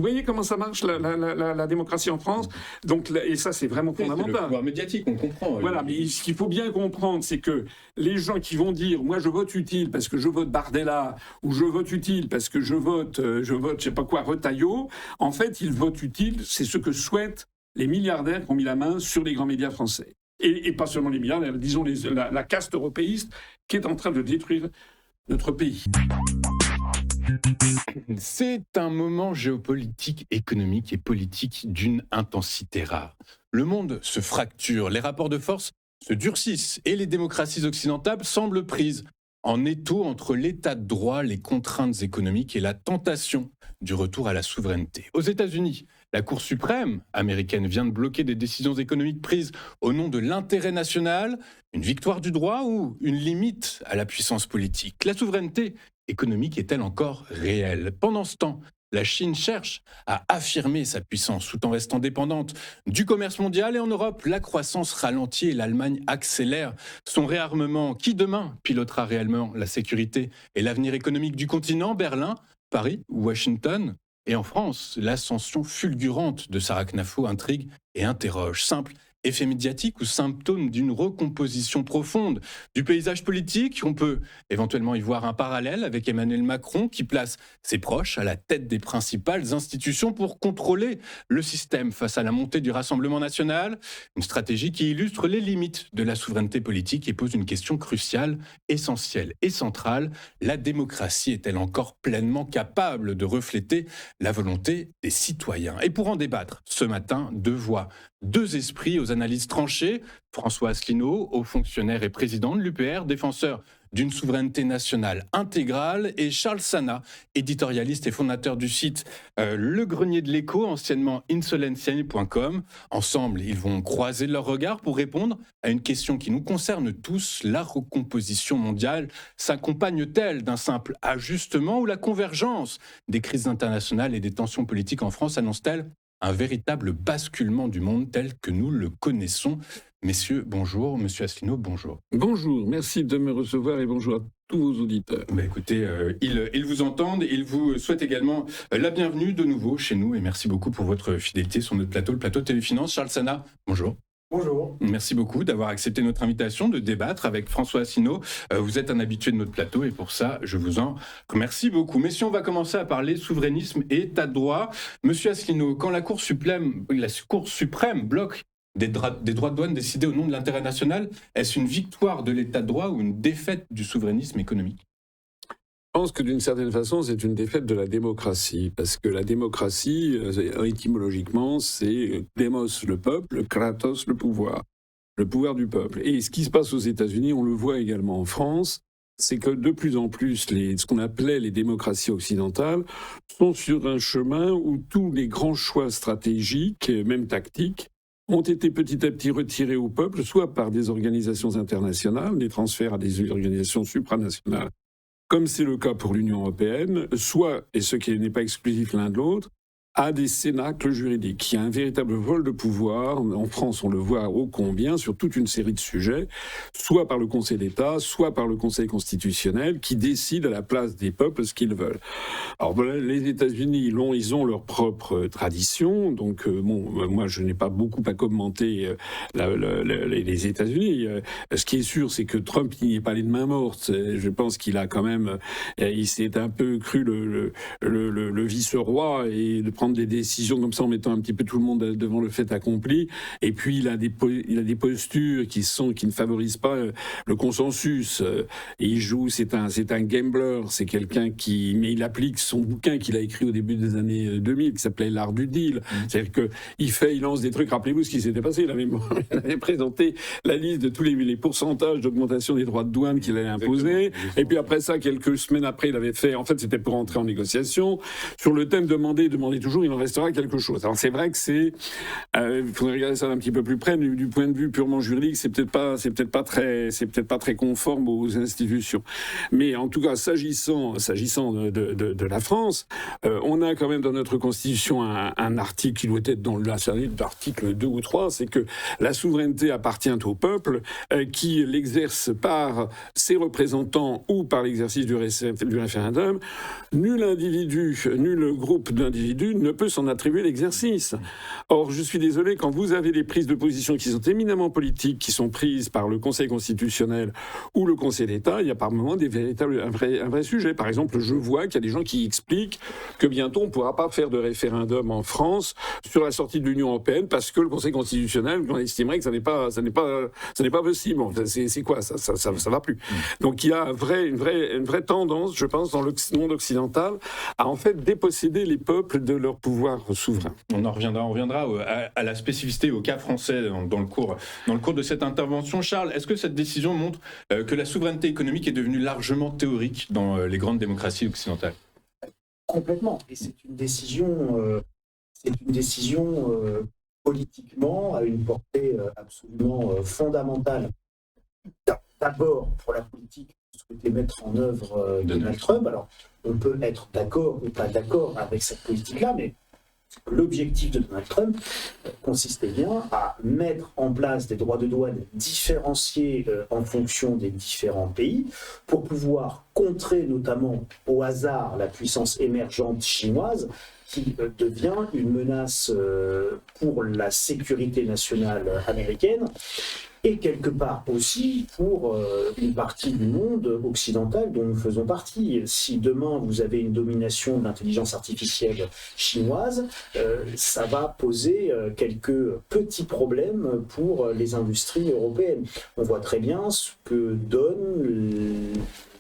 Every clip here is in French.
voyez comment ça marche, la démocratie en France. Donc, et ça, c'est vraiment fondamental. C'est le pouvoir médiatique, on comprend. Voilà, mais ce qu'il faut bien comprendre, c'est que les gens qui vont dire « moi, je vote utile parce que je vote Bardella » ou « je vote utile parce que je vote, je sais pas quoi, Retailleau », en fait, ils votent utile, c'est ce que souhaitent les milliardaires qui ont mis la main sur les grands médias français. Et pas seulement les milliardaires, disons la caste européiste qui est en train de détruire notre pays. C'est un moment géopolitique, économique et politique d'une intensité rare. Le monde se fracture, les rapports de force se durcissent et les démocraties occidentales semblent prises en étau entre l'état de droit, les contraintes économiques et la tentation du retour à la souveraineté. Aux États-Unis, la Cour suprême américaine vient de bloquer des décisions économiques prises au nom de l'intérêt national, une victoire du droit ou une limite à la puissance politique. La souveraineté économique est-elle encore réelle? Pendant ce temps, la Chine cherche à affirmer sa puissance tout en restant dépendante du commerce mondial. Et en Europe, la croissance ralentit et l'Allemagne accélère son réarmement. Qui demain pilotera réellement la sécurité et l'avenir économique du continent? Berlin, Paris ou Washington? Et en France, l'ascension fulgurante de Sarah Knafo intrigue et interroge. Simple effet médiatique ou symptôme d'une recomposition profonde du paysage politique? On peut éventuellement y voir un parallèle avec Emmanuel Macron qui place ses proches à la tête des principales institutions pour contrôler le système face à la montée du Rassemblement national. Une stratégie qui illustre les limites de la souveraineté politique et pose une question cruciale, essentielle et centrale. La démocratie est-elle encore pleinement capable de refléter la volonté des citoyens? Et pour en débattre, ce matin, deux voix, deux esprits aux analyses tranchées. François Asselineau, haut fonctionnaire et président de l'UPR, défenseur d'une souveraineté nationale intégrale, et Charles Sana, éditorialiste et fondateur du site Le Grenier de l'Écho, anciennement insolenciani.com. Ensemble, ils vont croiser leurs regards pour répondre à une question qui nous concerne tous. La recomposition mondiale s'accompagne-t-elle d'un simple ajustement ou la convergence des crises internationales et des tensions politiques en France annonce-t-elle un véritable basculement du monde tel que nous le connaissons? Messieurs, bonjour. Monsieur Asselineau, bonjour. Bonjour, merci de me recevoir et bonjour à tous vos auditeurs. Écoutez, ils vous entendent, ils vous souhaitent également la bienvenue de nouveau chez nous et merci beaucoup pour votre fidélité sur notre plateau, le plateau Téléfinance. Charles Sana, bonjour. Bonjour. Merci beaucoup d'avoir accepté notre invitation de débattre avec François Asselineau. Vous êtes un habitué de notre plateau et pour ça, je vous en remercie beaucoup. Messieurs, on va commencer à parler souverainisme et état de droit. Monsieur Asselineau, quand la Cour suprême bloque des droits de douane décidés au nom de l'intérêt national, est-ce une victoire de l'état de droit ou une défaite du souverainisme économique? Je pense que d'une certaine façon, c'est une défaite de la démocratie, parce que la démocratie, étymologiquement, c'est démos, le peuple, kratos, le pouvoir du peuple. Et ce qui se passe aux États-Unis, on le voit également en France, c'est que de plus en plus, ce qu'on appelait les démocraties occidentales sont sur un chemin où tous les grands choix stratégiques, même tactiques, ont été petit à petit retirés au peuple, soit par des organisations internationales, des transferts à des organisations supranationales, comme c'est le cas pour l'Union européenne, soit, et ce qui n'est pas exclusif l'un de l'autre, à des cénacles juridiques. Il y a un véritable vol de pouvoir. En France, on le voit ô combien sur toute une série de sujets, soit par le Conseil d'État, soit par le Conseil constitutionnel, qui décide à la place des peuples ce qu'ils veulent. Alors, les États-Unis, ils ont leur propre tradition. Donc, moi, je n'ai pas beaucoup à commenter les États-Unis. Ce qui est sûr, c'est que Trump, il n'y est pas allé de main morte. Je pense qu'il a quand même, il s'est un peu cru le vice-roi et de prendre des décisions comme ça en mettant un petit peu tout le monde devant le fait accompli. Et puis il a des postures qui ne favorisent pas le consensus. Et il joue, c'est un gambler, c'est quelqu'un mais il applique son bouquin qu'il a écrit au début des années 2000 qui s'appelait L'Art du Deal. C'est-à-dire que il lance des trucs. Rappelez-vous ce qui s'était passé. Il avait présenté la liste de tous les pourcentages d'augmentation des droits de douane qu'il allait imposer. Et puis après ça, quelques semaines après, il avait fait. En fait, c'était pour entrer en négociation sur le thème demander toujours, il en restera quelque chose. Alors c'est vrai que il faudrait regarder ça d'un petit peu plus près, mais du point de vue purement juridique, c'est peut-être pas très conforme aux institutions. Mais en tout cas, s'agissant de la France, on a quand même dans notre Constitution un article qui doit être dans l'article 2 ou 3, c'est que la souveraineté appartient au peuple, qui l'exerce par ses représentants ou par l'exercice du référendum. Nul individu, nul groupe d'individus ne peut s'en attribuer l'exercice. Or, je suis désolé, quand vous avez des prises de position qui sont éminemment politiques, qui sont prises par le Conseil constitutionnel ou le Conseil d'État, il y a par moments un vrai sujet. Par exemple, je vois qu'il y a des gens qui expliquent que bientôt on ne pourra pas faire de référendum en France sur la sortie de l'Union européenne parce que le Conseil constitutionnel estimerait que ça n'est pas possible. Bon, c'est quoi ça va plus. Donc il y a une vraie tendance, je pense, dans le monde occidental à en fait déposséder les peuples de leur pouvoir souverain. On reviendra à la spécificité, au cas français dans le cours de cette intervention. Charles, est-ce que cette décision montre que la souveraineté économique est devenue largement théorique dans les grandes démocraties occidentales ? Complètement. Et c'est une décision politiquement à une portée absolument fondamentale. D'abord, pour la politique que souhaitait mettre en œuvre Donald Trump. Alors, on peut être d'accord ou pas d'accord avec cette politique-là, mais l'objectif de Donald Trump consistait bien à mettre en place des droits de douane différenciés en fonction des différents pays pour pouvoir contrer notamment au hasard la puissance émergente chinoise qui devient une menace pour la sécurité nationale américaine et quelque part aussi pour une partie du monde occidental dont nous faisons partie. Si demain vous avez une domination de l'intelligence artificielle chinoise, ça va poser quelques petits problèmes pour les industries européennes. On voit très bien ce que donne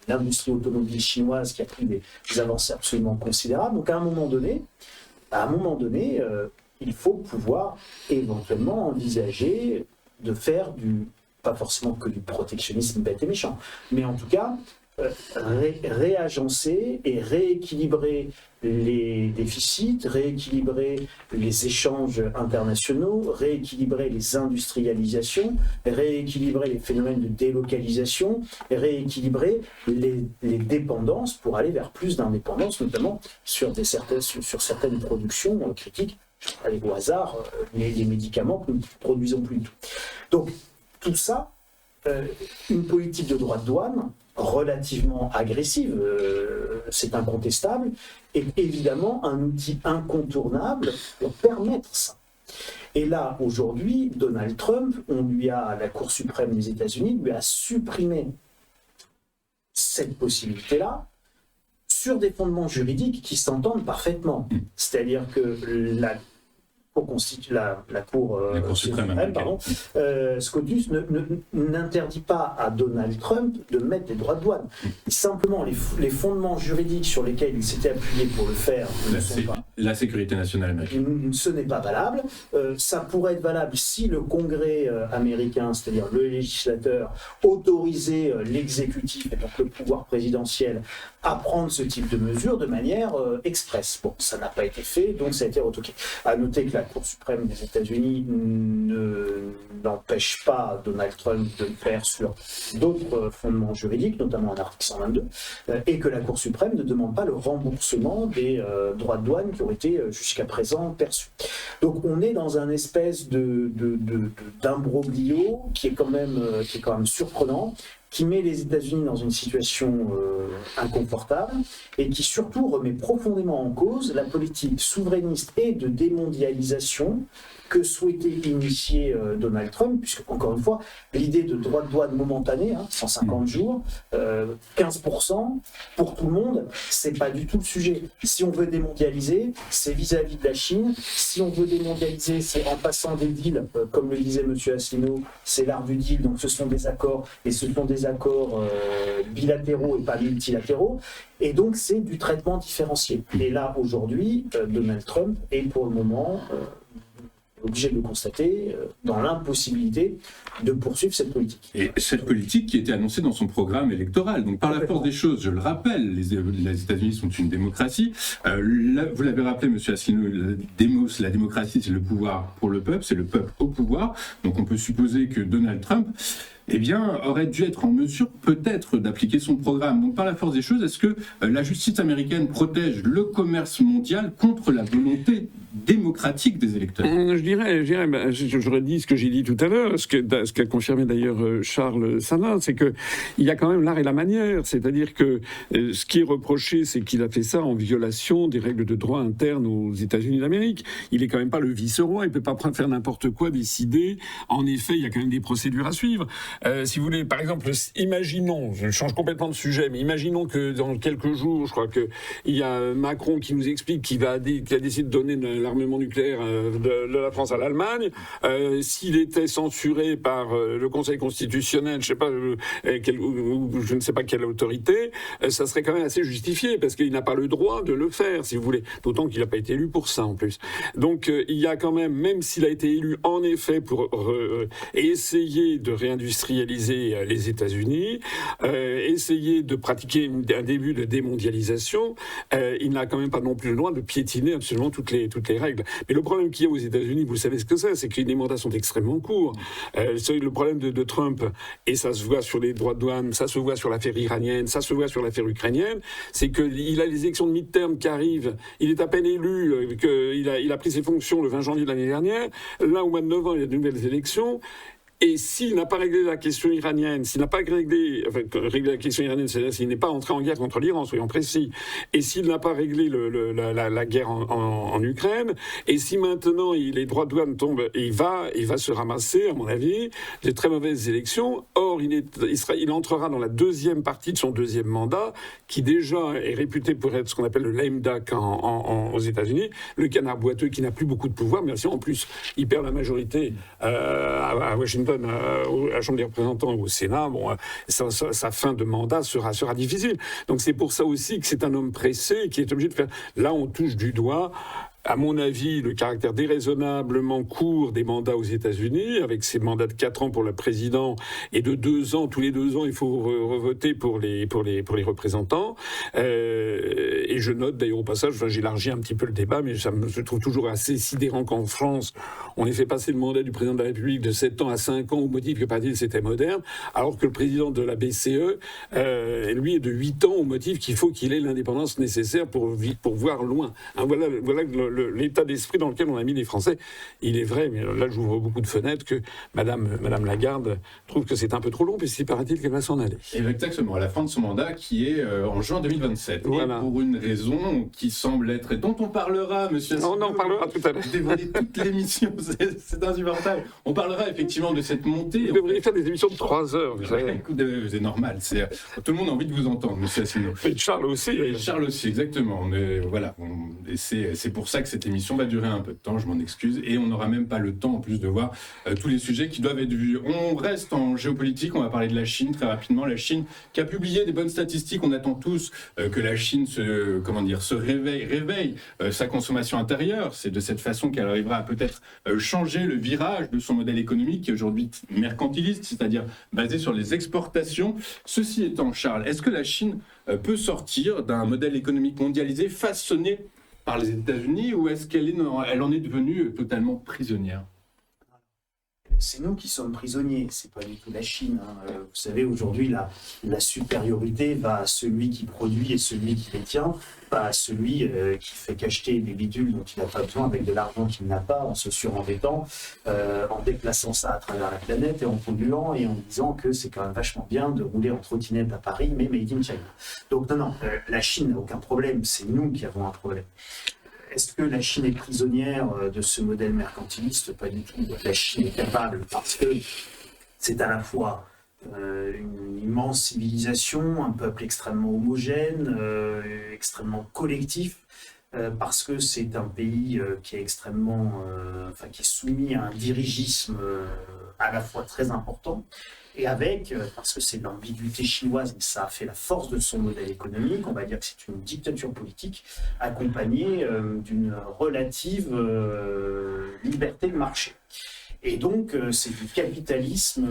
l'industrie automobile chinoise qui a pris des avancées absolument considérables. Donc à un moment donné, il faut pouvoir éventuellement envisager de faire pas forcément que du protectionnisme bête et méchant, mais en tout cas réagencer et rééquilibrer les déficits, rééquilibrer les échanges internationaux, rééquilibrer les industrialisations, rééquilibrer les phénomènes de délocalisation, rééquilibrer les dépendances pour aller vers plus d'indépendance, notamment sur certaines productions critiques. Allez, au hasard, les médicaments que nous ne produisons plus du tout. Donc, tout ça, une politique de droits de douane relativement agressive, c'est incontestable, est évidemment un outil incontournable pour permettre ça. Et là, aujourd'hui, Donald Trump, la Cour suprême des États-Unis lui a supprimé cette possibilité-là sur des fondements juridiques qui s'entendent parfaitement. C'est-à-dire que la Cour suprême, SCOTUS n'interdit pas à Donald Trump de mettre des droits de douane. Simplement, les fondements juridiques sur lesquels il s'était appuyé pour le faire ne sont pas... La sécurité nationale américaine. Ce n'est pas valable. Ça pourrait être valable si le Congrès américain, c'est-à-dire le législateur, autorisait l'exécutif et donc le pouvoir présidentiel à prendre ce type de mesures de manière expresse. Bon, ça n'a pas été fait, donc ça a été retoqué. À noter que la Cour suprême des États-Unis n'empêche pas Donald Trump de le faire sur d'autres fondements juridiques, notamment un article 122, et que la Cour suprême ne demande pas le remboursement des droits de douane qui ont été jusqu'à présent perçus. Donc on est dans un espèce d'imbroglio qui est quand même surprenant, qui met les États-Unis dans une situation inconfortable et qui surtout remet profondément en cause la politique souverainiste et de démondialisation que souhaitait initier Donald Trump, puisque, encore une fois, l'idée de droit de douane momentané, 150 jours, 15% pour tout le monde, c'est pas du tout le sujet. Si on veut démondialiser, c'est vis-à-vis de la Chine. Si on veut démondialiser, c'est en passant des deals, comme le disait M. Asselineau, c'est l'art du deal, donc ce sont des accords, et ce sont des accords bilatéraux et pas multilatéraux, et donc c'est du traitement différencié. Et là, aujourd'hui, Donald Trump est pour le moment... obligé de le constater, dans l'impossibilité de poursuivre cette politique. Et cette politique qui était annoncée dans son programme électoral. Donc par la force des choses, je le rappelle, les États-Unis sont une démocratie. Vous l'avez rappelé, M. Asselineau, la démocratie, c'est le pouvoir pour le peuple, c'est le peuple au pouvoir. Donc on peut supposer que Donald Trump eh bien, aurait dû être en mesure peut-être d'appliquer son programme. Donc par la force des choses, est-ce que la justice américaine protège le commerce mondial contre la volonté démocratique des électeurs? J'aurais dit ce que j'ai dit tout à l'heure, ce qu'a confirmé d'ailleurs Charles Sana, c'est qu'il y a quand même l'art et la manière. C'est-à-dire que ce qui est reproché, c'est qu'il a fait ça en violation des règles de droit interne aux États-Unis d'Amérique. Il n'est quand même pas le vice-roi, il ne peut pas faire n'importe quoi, décider. En effet, il y a quand même des procédures à suivre. Si vous voulez, par exemple, imaginons, je change complètement de sujet, mais imaginons que dans quelques jours, je crois qu'il y a Macron qui nous explique qu'il a décidé de donner l'armement nucléaire de la France à l'Allemagne. S'il était censuré par le Conseil constitutionnel, je ne sais pas quelle autorité, ça serait quand même assez justifié, parce qu'il n'a pas le droit de le faire, si vous voulez. D'autant qu'il n'a pas été élu pour ça, en plus. Donc, il y a quand même s'il a été élu, en effet, pour essayer de réindustrialiser les États-Unis, essayer de pratiquer un début de démondialisation, il n'a quand même pas non plus le droit de piétiner absolument toutes les règles. Mais le problème qu'il y a aux États-Unis, vous savez ce que c'est que les mandats sont extrêmement courts. Le problème de Trump, et ça se voit sur les droits de douane, ça se voit sur l'affaire iranienne, ça se voit sur l'affaire ukrainienne, c'est qu'il a les élections de mi-terme qui arrivent, il est à peine élu, il a pris ses fonctions le 20 janvier de l'année dernière, là au mois de novembre il y a de nouvelles élections. Et s'il n'a pas réglé la question iranienne, la question iranienne, c'est-à-dire s'il n'est pas entré en guerre contre l'Iran, soyons précis, et s'il n'a pas réglé la guerre en Ukraine, et si maintenant les droits de douane tombent, il va se ramasser, à mon avis, des très mauvaises élections. Or, il entrera dans la deuxième partie de son deuxième mandat, qui déjà est réputé pour être ce qu'on appelle le lame duck aux États-Unis, le canard boiteux qui n'a plus beaucoup de pouvoir, mais en plus, il perd la majorité à Washington, à la Chambre des représentants ou au Sénat, sa fin de mandat sera difficile. Donc c'est pour ça aussi que c'est un homme pressé qui est obligé de faire... Là, on touche du doigt, à mon avis, le caractère déraisonnablement court des mandats aux États-Unis, avec ces mandats de 4 ans pour le président et de 2 ans, tous les 2 ans, il faut revoter pour les représentants. Et je note d'ailleurs au passage, j'élargis un petit peu le débat, mais je trouve toujours assez sidérant qu'en France, on ait fait passer le mandat du président de la République de 7 ans à 5 ans au motif que paraît-il c'était moderne, alors que le président de la BCE, lui, est de 8 ans au motif qu'il faut qu'il ait l'indépendance nécessaire pour voir loin. Hein, voilà l'état d'esprit dans lequel on a mis les Français. Il est vrai, mais là j'ouvre beaucoup de fenêtres, que Madame Lagarde trouve que c'est un peu trop long, puisqu'il paraît-il qu'elle va s'en aller. Exactement, à la fin de son mandat qui est en juin 2027. Voilà. Et pour une raison qui semble être, et dont on parlera, monsieur Asselineau, on en parlera tout à l'heure. Dévoiler toute l'émission, c'est insupportable. On parlera effectivement de cette montée. Vous devriez faire des émissions de 3 heures. Vous savez. C'est normal, tout le monde a envie de vous entendre, monsieur Asselineau. Et Charles aussi. Charles aussi, exactement. Mais voilà, et c'est pour ça que cette émission va durer un peu de temps, je m'en excuse, et on n'aura même pas le temps en plus de voir tous les sujets qui doivent être vus. On reste en géopolitique, on va parler de la Chine très rapidement. La Chine qui a publié des bonnes statistiques, on attend tous que la Chine se réveille sa consommation intérieure. C'est de cette façon qu'elle arrivera à peut-être changer le virage de son modèle économique qui est aujourd'hui mercantiliste, c'est-à-dire basé sur les exportations. Ceci étant, Charles, est-ce que la Chine peut sortir d'un modèle économique mondialisé façonné par les États-Unis, ou est-ce qu'elle en est devenue totalement prisonnière? C'est nous qui sommes prisonniers, c'est pas du tout la Chine. Hein. Vous savez, aujourd'hui, la supériorité va à celui qui produit et celui qui détient, pas à celui qui fait qu'acheter des bidules dont il n'a pas besoin avec de l'argent qu'il n'a pas, en se surendettant, en déplaçant ça à travers la planète et en polluant et en disant que c'est quand même vachement bien de rouler en trottinette à Paris, mais made in China. Donc non, la Chine n'a aucun problème, c'est nous qui avons un problème. Est-ce que la Chine est prisonnière de ce modèle mercantiliste? Pas du tout. La Chine est capable, parce que c'est à la fois une immense civilisation, un peuple extrêmement homogène, extrêmement collectif, parce que c'est un pays qui est extrêmement, qui est soumis à un dirigisme à la fois très important, et parce que c'est l'ambiguïté chinoise, mais ça a fait la force de son modèle économique, on va dire que c'est une dictature politique accompagnée d'une relative liberté de marché. Et donc, c'est du capitalisme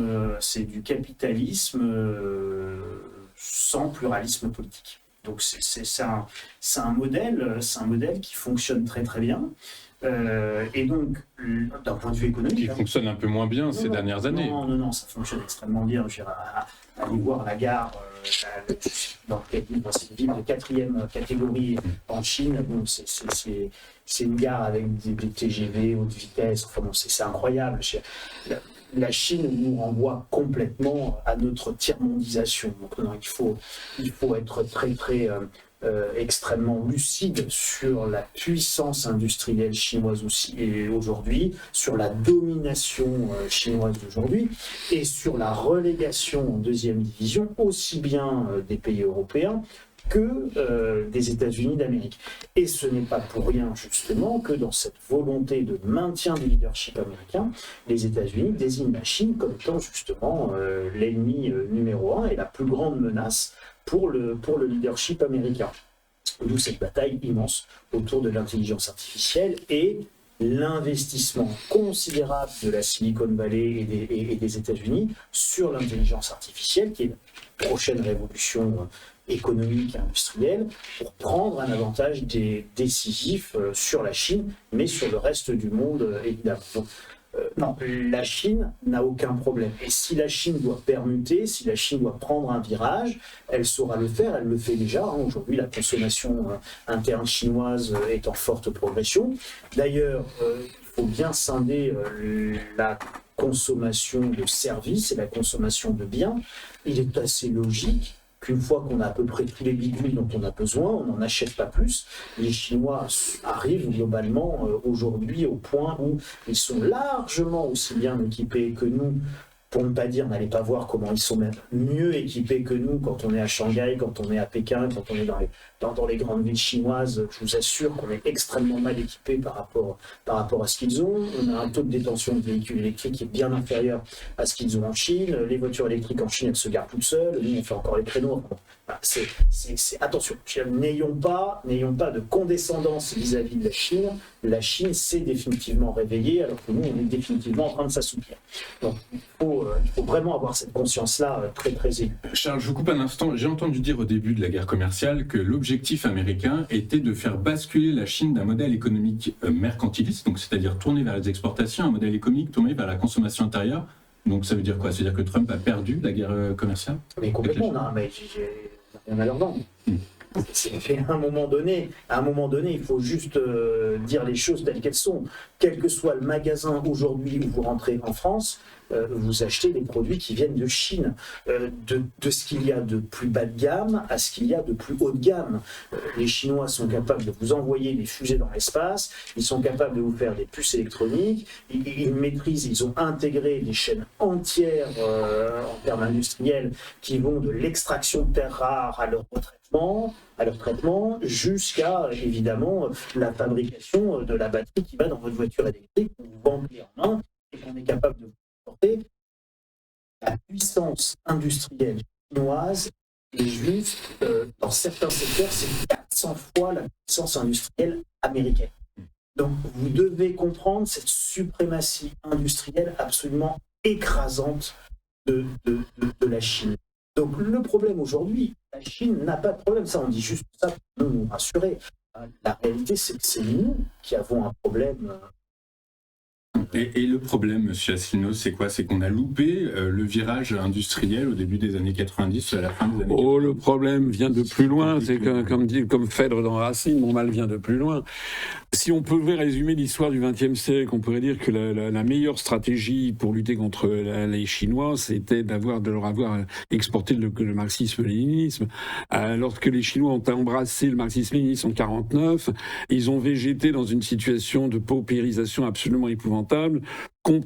sans pluralisme politique. Donc c'est un modèle qui fonctionne très très bien. Et donc, d'un point de vue économique... Qui fonctionne un peu moins bien ces dernières années. Non, ça fonctionne extrêmement bien. Je dirais, aller voir la gare, dans c'est une ville de 4e catégorie en Chine. Bon, c'est une gare avec des TGV haute vitesse. Enfin, bon, c'est incroyable. La Chine nous renvoie complètement à notre tiers-mondisation. Donc, non, il faut être très, très... extrêmement lucide sur la puissance industrielle chinoise aussi et aujourd'hui, sur la domination chinoise d'aujourd'hui et sur la relégation en deuxième division aussi bien des pays européens que des États-Unis d'Amérique. Et ce n'est pas pour rien justement que dans cette volonté de maintien du leadership américain, les États-Unis désignent la Chine comme étant justement l'ennemi numéro 1 et la plus grande menace pour le leadership américain. D'où cette bataille immense autour de l'intelligence artificielle et l'investissement considérable de la Silicon Valley et des États-Unis sur l'intelligence artificielle, qui est la prochaine révolution économique et industrielle, pour prendre un avantage décisif sur la Chine, mais sur le reste du monde, évidemment. Donc, non, la Chine n'a aucun problème. Et si la Chine doit permuter, si la Chine doit prendre un virage, elle saura le faire, elle le fait déjà. Aujourd'hui, la consommation interne chinoise est en forte progression. D'ailleurs, il faut bien scinder la consommation de services et la consommation de biens. Il est assez logique qu'une fois qu'on a à peu près tous les bidules dont on a besoin, on n'en achète pas plus. Les Chinois arrivent globalement aujourd'hui au point où ils sont largement aussi bien équipés que nous, pour ne pas dire, n'allez pas voir comment ils sont même mieux équipés que nous quand on est à Shanghai, quand on est à Pékin, quand on est dans les grandes villes chinoises. Je vous assure qu'on est extrêmement mal équipés par rapport à ce qu'ils ont. On a un taux de détention de véhicules électriques qui est bien inférieur à ce qu'ils ont en Chine. Les voitures électriques en Chine, elles se garent toutes seules. Nous, on fait encore les créneaux. Attention, n'ayons pas de condescendance vis-à-vis de la Chine. La Chine s'est définitivement réveillée, alors que nous, on est définitivement en train de s'assoupir. Donc, il faut vraiment avoir cette conscience-là très, très aiguë. Charles, je vous coupe un instant. J'ai entendu dire au début de la guerre commerciale que l'objectif américain était de faire basculer la Chine d'un modèle économique mercantiliste, donc c'est-à-dire tourné vers les exportations, un modèle économique tourné vers la consommation intérieure. Donc ça veut dire quoi? Ça veut dire que Trump a perdu la guerre commerciale? Mais complètement, non, mais rien à leur vendre. À un moment donné, il faut juste dire les choses telles qu'elles sont. Quel que soit le magasin aujourd'hui où vous rentrez en France, vous achetez des produits qui viennent de Chine, de ce qu'il y a de plus bas de gamme à ce qu'il y a de plus haut de gamme. Les Chinois sont capables de vous envoyer des fusées dans l'espace, ils sont capables de vous faire des puces électroniques, ils maîtrisent, ils ont intégré des chaînes entières en termes industriels qui vont de l'extraction de terres rares à leur traitement, jusqu'à évidemment la fabrication de la batterie qui va dans votre voiture électrique, qu'on vous vend clé en main et qu'on est capable de vous porter. La puissance industrielle chinoise est juste, dans certains secteurs, c'est 400 fois la puissance industrielle américaine. Donc vous devez comprendre cette suprématie industrielle absolument écrasante de la Chine. Donc le problème aujourd'hui, la Chine n'a pas de problème, ça on dit juste ça pour nous rassurer. La réalité c'est que c'est nous qui avons un problème. Et le problème, M. Asselineau, c'est quoi? C'est qu'on a loupé le virage industriel au début des années 90, à la fin des années 90. Le problème vient de plus loin, c'est comme Phèdre dans Racine, mon mal vient de plus loin. Si on pouvait résumer l'histoire du XXe siècle, on pourrait dire que la meilleure stratégie pour lutter contre les Chinois, c'était de leur avoir exporté le marxisme-léninisme. Lorsque les Chinois ont embrassé le marxisme-léninisme en 1949, ils ont végété dans une situation de paupérisation absolument épouvantable,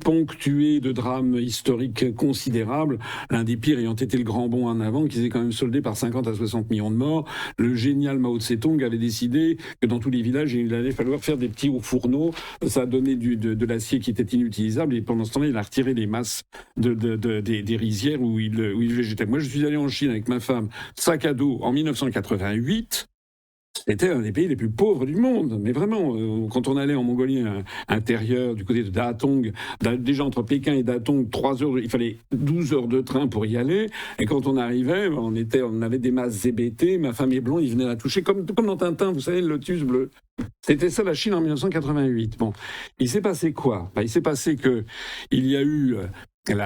ponctué de drames historiques considérables, l'un des pires ayant été le Grand Bond en avant, qui s'est quand même soldé par 50 à 60 millions de morts. Le génial Mao Tse-tung avait décidé que dans tous les villages, il allait falloir faire des petits hauts fourneaux. Ça a donné de l'acier qui était inutilisable, et pendant ce temps-là, il a retiré les masses des rizières où il végétait. Moi, je suis allé en Chine avec ma femme, sac à dos, en 1988. C'était un des pays les plus pauvres du monde. Mais vraiment, quand on allait en Mongolie intérieure, du côté de Datong, déjà entre Pékin et Datong, 3 heures, il fallait 12 heures de train pour y aller. Et quand on arrivait, on avait des masses hébétées, ma femme est blonde, ils venaient la toucher, comme dans Tintin, vous savez, le lotus bleu. C'était ça la Chine en 1988. Bon, il s'est passé quoi ? Il s'est passé qu'il y a eu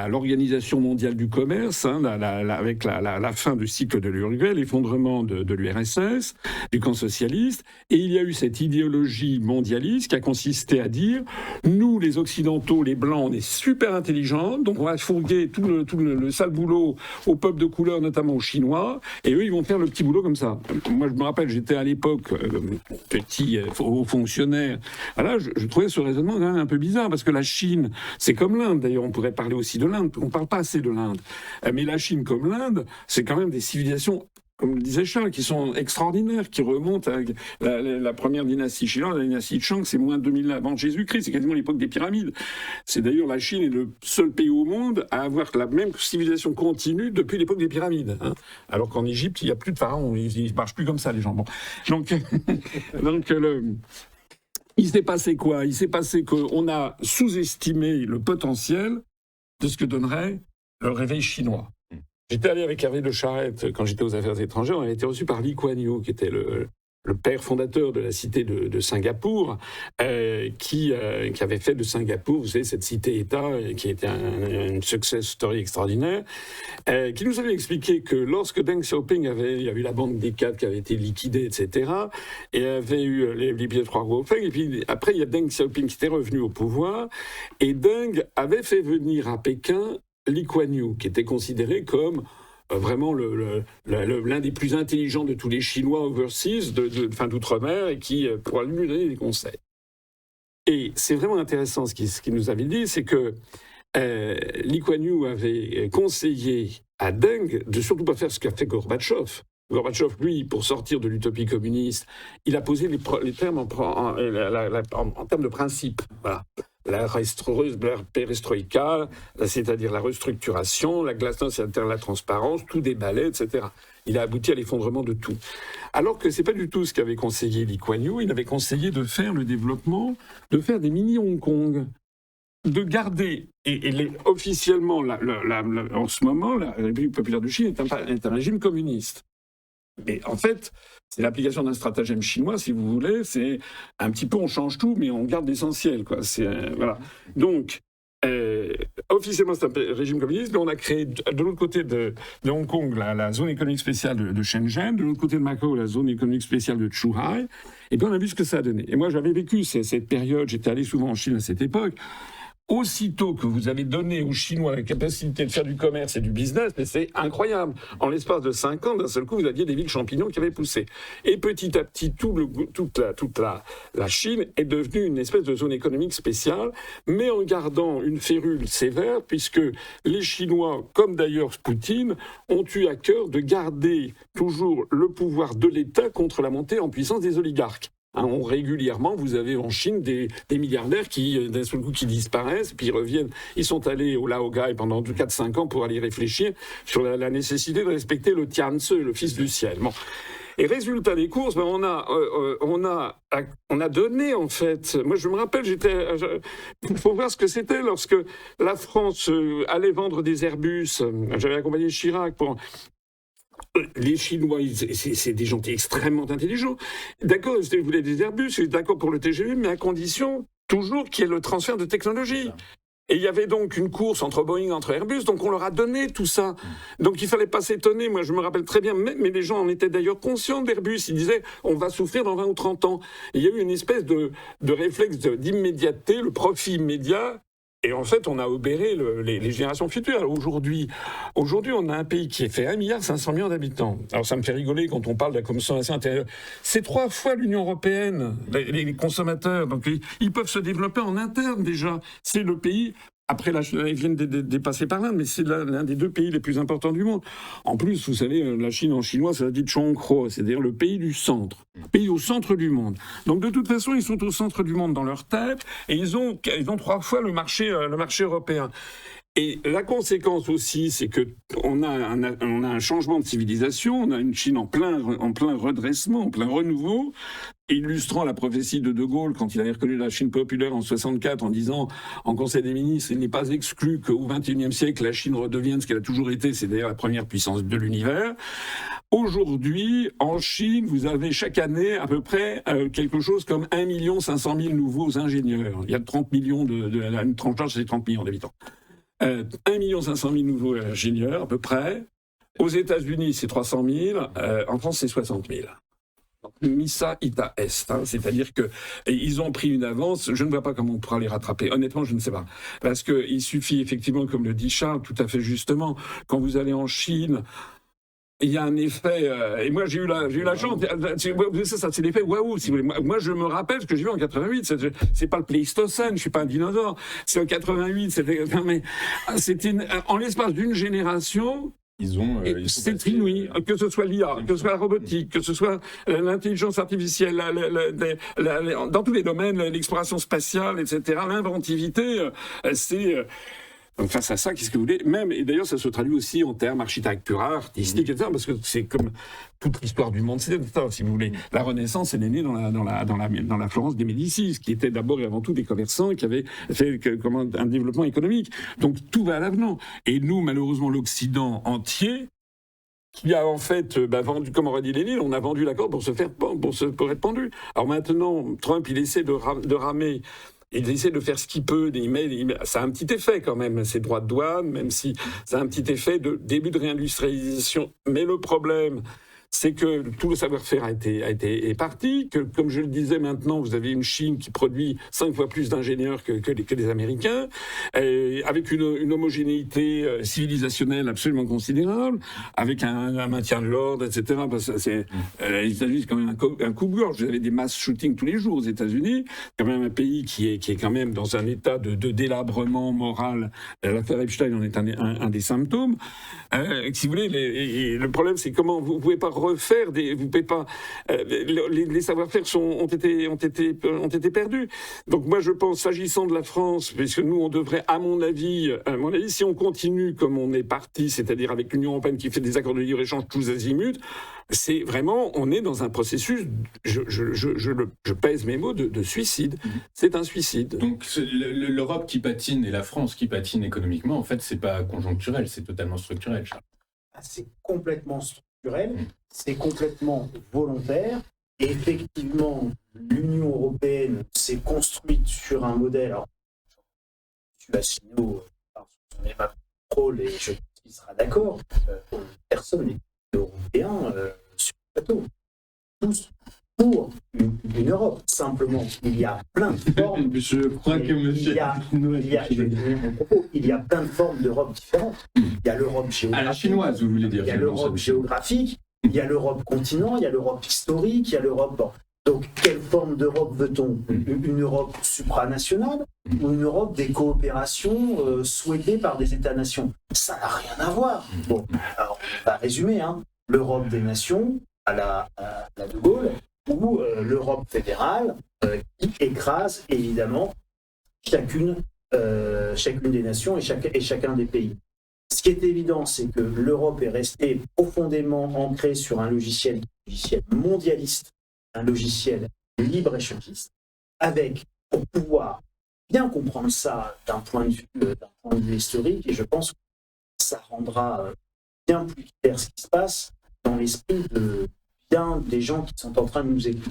l'Organisation mondiale du commerce, avec la fin du cycle de l'Uruguay, l'effondrement de l'URSS, du camp socialiste, et il y a eu cette idéologie mondialiste qui a consisté à dire nous, les Occidentaux, les Blancs, on est super intelligents, donc on va fourguer tout le sale boulot aux peuples de couleur, notamment aux Chinois, et eux, ils vont faire le petit boulot comme ça. Moi, je me rappelle, j'étais à l'époque petit haut fonctionnaire. Voilà, je trouvais ce raisonnement quand même un peu bizarre, parce que la Chine, c'est comme l'Inde, d'ailleurs, on pourrait parler aussi de l'Inde. On ne parle pas assez de l'Inde. Mais la Chine comme l'Inde, c'est quand même des civilisations, comme le disait Charles, qui sont extraordinaires, qui remontent à la première dynastie chinoise, la dynastie Shang, c'est moins de 2000 avant Jésus-Christ, c'est quasiment l'époque des pyramides. C'est d'ailleurs la Chine est le seul pays au monde à avoir la même civilisation continue depuis l'époque des pyramides. Alors qu'en Égypte, il n'y a plus de pharaons, ils ne marchent plus comme ça, les gens. Bon. Donc il s'est passé quoi ? Il s'est passé qu'on a sous-estimé le potentiel de ce que donnerait le réveil chinois. J'étais allé avec Hervé de Charette quand j'étais aux Affaires étrangères, on avait été reçu par Lee Kuan Yew, qui était le père fondateur de la cité de Singapour, qui avait fait de Singapour, vous savez, cette cité-État, qui était une success story extraordinaire, qui nous avait expliqué que lorsque Deng Xiaoping il y a eu la banque des quatre qui avait été liquidée, etc., et avait eu les pieds trois gros faits, et puis après, il y a Deng Xiaoping qui était revenu au pouvoir, et Deng avait fait venir à Pékin Lee Kuan Yew, qui était considéré comme vraiment l'un des plus intelligents de tous les Chinois overseas, d'outre-mer, et qui pourra lui donner des conseils. Et c'est vraiment intéressant ce qu'il nous avait dit, c'est que Lee Kuan Yew avait conseillé à Deng de surtout pas faire ce qu'a fait Gorbatchev. Gorbatchev, lui, pour sortir de l'utopie communiste, il a posé les termes en termes de principe. Voilà. La perestroïka, c'est-à-dire la restructuration, la glasnost, c'est-à-dire la transparence, tout déballé, etc. Il a abouti à l'effondrement de tout. Alors que c'est pas du tout ce qu'avait conseillé Lee Kuan Yew. Il avait conseillé de faire le développement, de faire des mini-Hong Kong, de garder, officiellement, en ce moment, la République populaire de Chine est un régime communiste. Mais en fait, c'est l'application d'un stratagème chinois, si vous voulez. C'est un petit peu, on change tout, mais on garde l'essentiel, quoi. Voilà. Donc, officiellement, c'est un régime communiste, mais on a créé de l'autre côté de Hong Kong la zone économique spéciale de Shenzhen, de l'autre côté de Macao la zone économique spéciale de Zhuhai. Et puis on a vu ce que ça a donné. Et moi, j'avais vécu cette période, j'étais allé souvent en Chine à cette époque. Aussitôt que vous avez donné aux Chinois la capacité de faire du commerce et du business, mais c'est incroyable. En l'espace de 5 ans, d'un seul coup, vous aviez des villes champignons qui avaient poussé. Et petit à petit, toute la Chine est devenue une espèce de zone économique spéciale, mais en gardant une férule sévère, puisque les Chinois, comme d'ailleurs Poutine, ont eu à cœur de garder toujours le pouvoir de l'État contre la montée en puissance des oligarques. Régulièrement, vous avez en Chine des milliardaires qui, d'un seul coup, qui disparaissent, puis ils reviennent. Ils sont allés au Laogai pendant 4-5 ans pour aller réfléchir sur la nécessité de respecter le Tianzi, le fils du ciel. Bon. Et résultat des courses, on a donné, en fait... Moi, je me rappelle, il faut voir ce que c'était lorsque la France allait vendre des Airbus. J'avais accompagné Chirac pour... Les Chinois, c'est des gens extrêmement intelligents. D'accord, vous voulez des Airbus, d'accord pour le TGV, mais à condition toujours qu'il y ait le transfert de technologie. Et il y avait donc une course entre Boeing, entre Airbus, donc on leur a donné tout ça. Donc il fallait pas s'étonner, moi je me rappelle très bien, mais les gens en étaient d'ailleurs conscients d'Airbus, ils disaient on va souffrir dans 20 ou 30 ans. Et il y a eu une espèce de réflexe d'immédiateté, le profit immédiat. Et en fait, on a obéré les générations futures. Aujourd'hui, on a un pays qui fait 1,5 milliard d'habitants. Alors, ça me fait rigoler quand on parle de la consommation intérieure. C'est 3 fois l'Union européenne, les consommateurs. Donc, ils peuvent se développer en interne, déjà. C'est le pays... Après, ils viennent dépasser par l'Inde, mais c'est l'un des 2 pays les plus importants du monde. En plus, vous savez, la Chine en chinois, ça dit Chongkro, c'est-à-dire le pays du centre, le pays au centre du monde. Donc, de toute façon, ils sont au centre du monde dans leur tête, et ils ont 3 fois le marché européen. Et la conséquence aussi, c'est qu'on a un changement de civilisation, on a une Chine en plein redressement, en plein renouveau, illustrant la prophétie de Gaulle quand il avait reconnu la Chine populaire en 64 en disant en Conseil des ministres, il n'est pas exclu qu'au XXIe siècle, la Chine redevienne ce qu'elle a toujours été, c'est d'ailleurs la première puissance de l'univers. Aujourd'hui, en Chine, vous avez chaque année à peu près quelque chose comme 1 500 000 nouveaux ingénieurs. Il y a 30 millions une tranche d'âge, c'est 30 millions d'habitants. 1 500 000 nouveaux ingénieurs, à peu près. Aux États-Unis, c'est 300 000. En France, c'est 60 000. Donc, Missa ita est. C'est-à-dire qu'ils ont pris une avance. Je ne vois pas comment on pourra les rattraper. Honnêtement, je ne sais pas. Parce qu'il suffit effectivement, comme le dit Charles, tout à fait justement, quand vous allez en Chine, il y a un effet, et moi j'ai eu la chance, c'est l'effet waouh, si vous voulez. Moi je me rappelle ce que j'ai vu en 88, c'est pas le Pléistocène, je suis pas un dinosaure, c'est en 88, c'était en l'espace d'une génération, c'est inouï, que ce soit l'IA, que ce soit la robotique, que ce soit l'intelligence artificielle, dans tous les domaines, l'exploration spatiale, etc., l'inventivité, c'est... Donc face à ça, qu'est-ce que vous voulez ? Même, et d'ailleurs ça se traduit aussi en termes architecturaux, artistiques, etc., parce que c'est comme toute l'histoire du monde, c'est ça, si vous voulez. La Renaissance, elle est née dans la Florence des Médicis, qui était d'abord et avant tout des commerçants qui avaient fait un développement économique. Donc tout va à l'avenant. Et nous, malheureusement, l'Occident entier, qui a en fait vendu, comme aurait dit Lénine, on a vendu la corde pour être pendu. Alors maintenant, Trump, il essaie de ramer. Il essaie de faire ce qu'il peut, ça a un petit effet quand même, ces droits de douane, même si ça a un petit effet de début de réindustrialisation. Mais le problème, c'est que tout le savoir-faire est parti, que, comme je le disais maintenant, vous avez une Chine qui produit 5 fois plus d'ingénieurs que les Américains, avec une homogénéité civilisationnelle absolument considérable, avec un maintien de l'ordre, etc. Parce que les États-Unis, c'est quand même un coup-gorge. Vous avez des mass shootings tous les jours aux États-Unis, quand même un pays qui est quand même dans un état de délabrement moral. L'affaire Epstein en est un des symptômes. Si vous voulez, le problème, c'est comment vous pouvez pas refaire vous pouvez pas. Les savoir-faire ont été perdus. Donc moi, je pense, s'agissant de la France, puisque nous, on devrait, à mon avis, si on continue comme on est parti, c'est-à-dire avec l'Union européenne qui fait des accords de libre-échange tous azimuts, c'est vraiment, on est dans un processus, je pèse mes mots, de suicide. C'est un suicide. Donc l'Europe qui patine et la France qui patine économiquement, en fait, c'est pas conjoncturel, c'est totalement structurel, Charles. C'est complètement structurel, c'est complètement volontaire. Et effectivement, l'Union européenne s'est construite sur un modèle. Alors, M. Asselineau parle sur son évaluation et je pense qu'il sera d'accord. Personne n'est européen sur le plateau. Tous pour une Europe. Simplement, il y a plein de formes. Je crois que il y a plein de formes d'Europe différentes. Il y a l'Europe géographique. À la chinoise, vous voulez dire. Il y a l'Europe géographique, il y a l'Europe continent, il y a l'Europe historique, il y a l'Europe... Donc, quelle forme d'Europe veut-on ? Une Europe supranationale ou une Europe des coopérations souhaitées par des États-nations ? Ça n'a rien à voir. Bon, alors, on va résumer. L'Europe des nations, à la De Gaulle, ou l'Europe fédérale, qui écrase, évidemment, chacune des nations et chacun des pays. Ce qui est évident, c'est que l'Europe est restée profondément ancrée sur un logiciel mondialiste, un logiciel libre-échangiste, avec, pour pouvoir bien comprendre ça d'un point de vue historique, et je pense que ça rendra bien plus clair ce qui se passe dans l'esprit de bien des gens qui sont en train de nous écouter.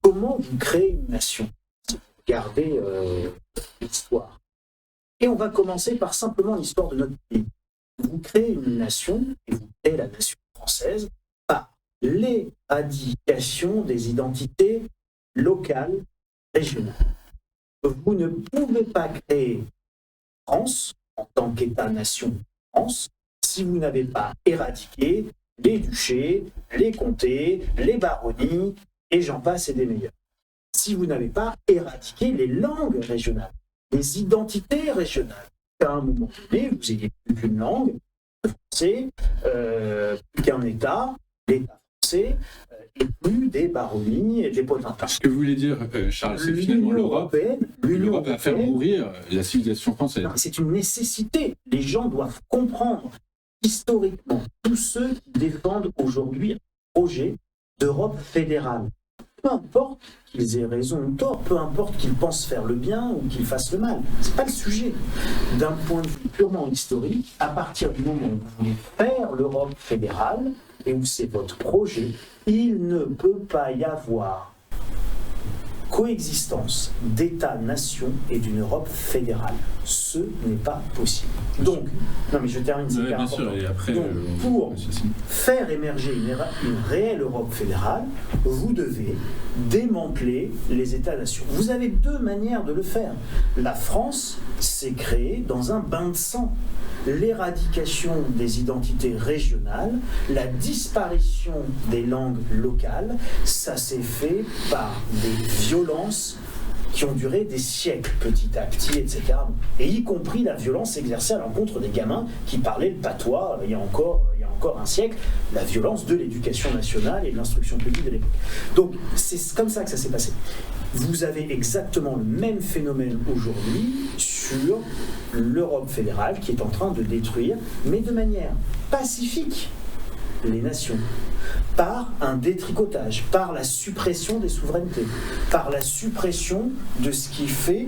Comment vous créez une nation ? Si vous regardez l'histoire. Et on va commencer par simplement l'histoire de notre pays. Vous créez une nation, et vous créez la nation française, par l'éradication des identités locales, régionales. Vous ne pouvez pas créer France, en tant qu'État-nation France, si vous n'avez pas éradiqué les duchés, les comtés, les baronnies, et j'en passe et des meilleurs. Si vous n'avez pas éradiqué les langues régionales, les identités régionales, qu'à un moment donné, vous n'ayez plus qu'une langue, le français, plus qu'un État, l'État français, et plus des baronnies et des potentats. Ce que vous voulez dire, Charles, c'est que finalement l'Europe va faire mourir la civilisation française. Non, c'est une nécessité. Les gens doivent comprendre historiquement tous ceux qui défendent aujourd'hui un projet d'Europe fédérale. Peu importe qu'ils aient raison ou tort, peu importe qu'ils pensent faire le bien ou qu'ils fassent le mal. C'est pas le sujet. D'un point de vue purement historique, à partir du moment où vous voulez faire l'Europe fédérale et où c'est votre projet, il ne peut pas y avoir coexistence d'États-nations et d'une Europe fédérale. Ce n'est pas possible. Donc, non mais je termine, c'est hyper important. Et après, donc, pour faire émerger une réelle Europe fédérale, vous devez démanteler les États-nations. Vous avez deux manières de le faire. La France s'est créée dans un bain de sang. L'éradication des identités régionales, la disparition des langues locales, ça s'est fait par des violences qui ont duré des siècles petit à petit, etc. Et y compris la violence exercée à l'encontre des gamins qui parlaient le patois il y a encore un siècle, la violence de l'éducation nationale et de l'instruction publique de l'époque. Donc c'est comme ça que ça s'est passé. Vous avez exactement le même phénomène aujourd'hui sur l'Europe fédérale qui est en train de détruire, mais de manière pacifique, les nations, par un détricotage, par la suppression des souverainetés, par la suppression de ce qui fait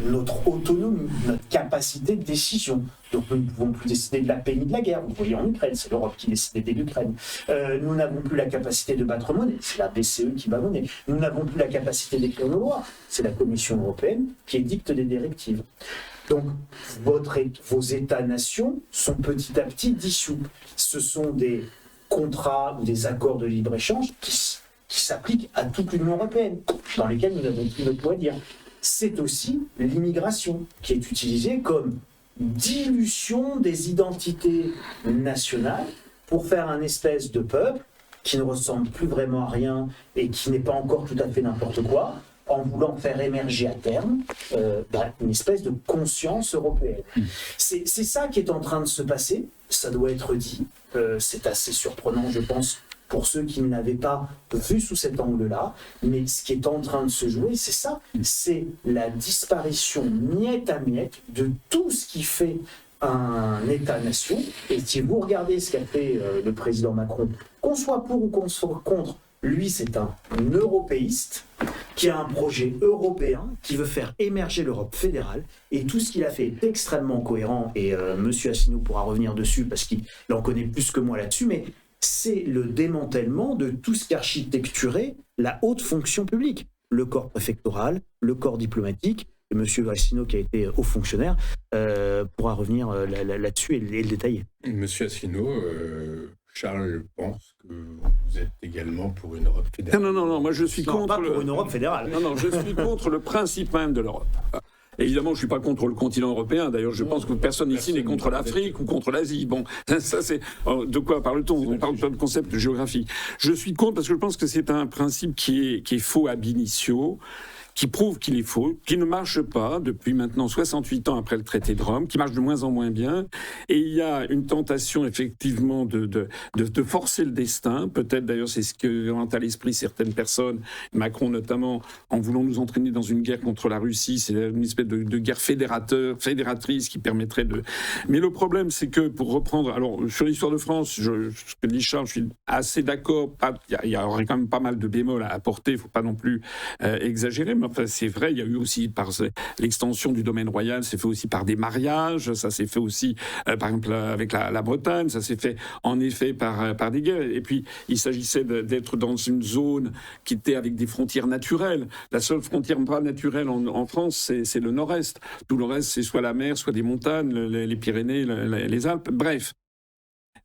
notre autonomie, notre capacité de décision. Donc nous ne pouvons plus décider de la paix ni de la guerre. Vous voyez en Ukraine, c'est l'Europe qui décide de l'Ukraine. Nous n'avons plus la capacité de battre monnaie, c'est la BCE qui bat monnaie. Nous n'avons plus la capacité d'écrire nos lois, c'est la Commission européenne qui édicte des directives. Donc vos États-nations sont petit à petit dissous. Ce sont des contrats ou des accords de libre-échange qui s'appliquent à toute l'Union européenne, dans lesquels nous n'avons plus notre mot à dire. C'est aussi l'immigration qui est utilisée comme dilution des identités nationales pour faire un espèce de peuple qui ne ressemble plus vraiment à rien et qui n'est pas encore tout à fait n'importe quoi, en voulant faire émerger à terme une espèce de conscience européenne. C'est ça qui est en train de se passer, ça doit être dit, c'est assez surprenant je pense pour ceux qui ne l'avaient pas vu sous cet angle-là, mais ce qui est en train de se jouer, c'est ça, c'est la disparition miette à miette de tout ce qui fait un État-nation. Et si vous regardez ce qu'a fait le président Macron, qu'on soit pour ou qu'on soit contre, lui c'est un européiste qui a un projet européen, qui veut faire émerger l'Europe fédérale, et tout ce qu'il a fait est extrêmement cohérent, et M. Asselineau pourra revenir dessus parce qu'il en connaît plus que moi là-dessus, mais c'est le démantèlement de tout ce qui architecturait la haute fonction publique, le corps préfectoral, le corps diplomatique, et M. Asselineau qui a été haut fonctionnaire pourra revenir là-dessus et le détailler. M. Asselineau, Charles pense que vous êtes également pour une Europe fédérale. Non, moi je suis contre... Pas pour une Europe fédérale. Non, je suis contre le principe même de l'Europe. Évidemment, je ne suis pas contre le continent européen. D'ailleurs, je pense que personne ici n'est contre l'Afrique ou contre l'Asie. Bon, ça c'est... De quoi parle-t-on ? On parle pas de concept de géographie. Je suis contre parce que je pense que c'est un principe qui est faux ab initio, qui prouve qu'il est faux, qui ne marche pas depuis maintenant 68 ans après le traité de Rome, qui marche de moins en moins bien. Et il y a une tentation effectivement de forcer le destin. Peut-être d'ailleurs c'est ce que ont à l'esprit certaines personnes, Macron notamment, en voulant nous entraîner dans une guerre contre la Russie. C'est une espèce de guerre fédératrice qui permettrait de... Mais le problème c'est que pour reprendre... Alors sur l'histoire de France, ce que dit Charles, je suis assez d'accord. Il y aurait quand même pas mal de bémols à apporter, il ne faut pas non plus exagérer, mais enfin, c'est vrai, il y a eu aussi par l'extension du domaine royal, c'est fait aussi par des mariages, ça s'est fait aussi par exemple avec la Bretagne, ça s'est fait en effet par des guerres. Et puis il s'agissait d'être dans une zone qui était avec des frontières naturelles. La seule frontière pas naturelle en France, c'est le nord-est. Tout le reste, c'est soit la mer, soit des montagnes, les Pyrénées, les Alpes, bref.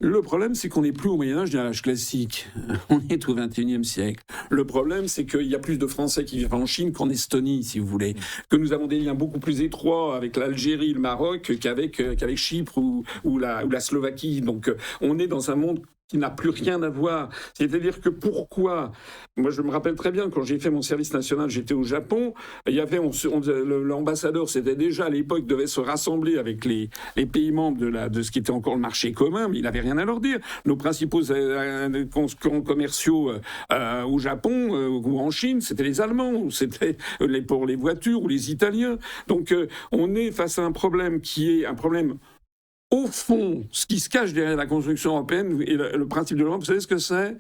Le problème, c'est qu'on n'est plus au Moyen-Âge ni à l'âge classique. On est au XXIe siècle. Le problème, c'est qu'il y a plus de Français qui vivent en Chine qu'en Estonie, si vous voulez. Que nous avons des liens beaucoup plus étroits avec l'Algérie, le Maroc, qu'avec Chypre ou la Slovaquie. Donc, on est dans un monde qui n'a plus rien à voir. C'est-à-dire que pourquoi... Moi, je me rappelle très bien, quand j'ai fait mon service national, j'étais au Japon, il y avait, l'ambassadeur, c'était déjà à l'époque, devait se rassembler avec les pays membres de ce qui était encore le marché commun, mais il n'avait rien à leur dire. Nos principaux concurrents commerciaux au Japon ou en Chine, c'était les Allemands, c'était pour les voitures ou les Italiens. Donc, on est face à un problème qui est un problème... Au fond, ce qui se cache derrière la construction européenne et le principe de l'Europe, vous savez ce que c'est ?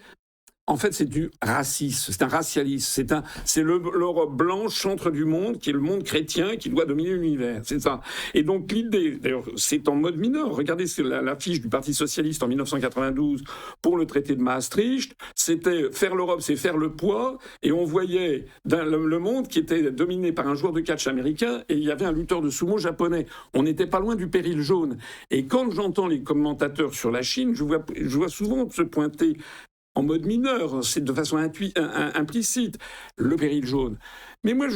En fait, c'est du racisme, c'est un racialisme, c'est l'Europe blanche, centre du monde, qui est le monde chrétien, qui doit dominer l'univers, c'est ça. Et donc l'idée, d'ailleurs, c'est en mode mineur. Regardez l'affiche du Parti socialiste en 1992 pour le traité de Maastricht, c'était faire l'Europe, c'est faire le poids, et on voyait le monde qui était dominé par un joueur de catch américain, et il y avait un lutteur de sumo japonais. On n'était pas loin du péril jaune. Et quand j'entends les commentateurs sur la Chine, je vois souvent se pointer en mode mineur, c'est de façon implicite, le péril jaune. Mais moi,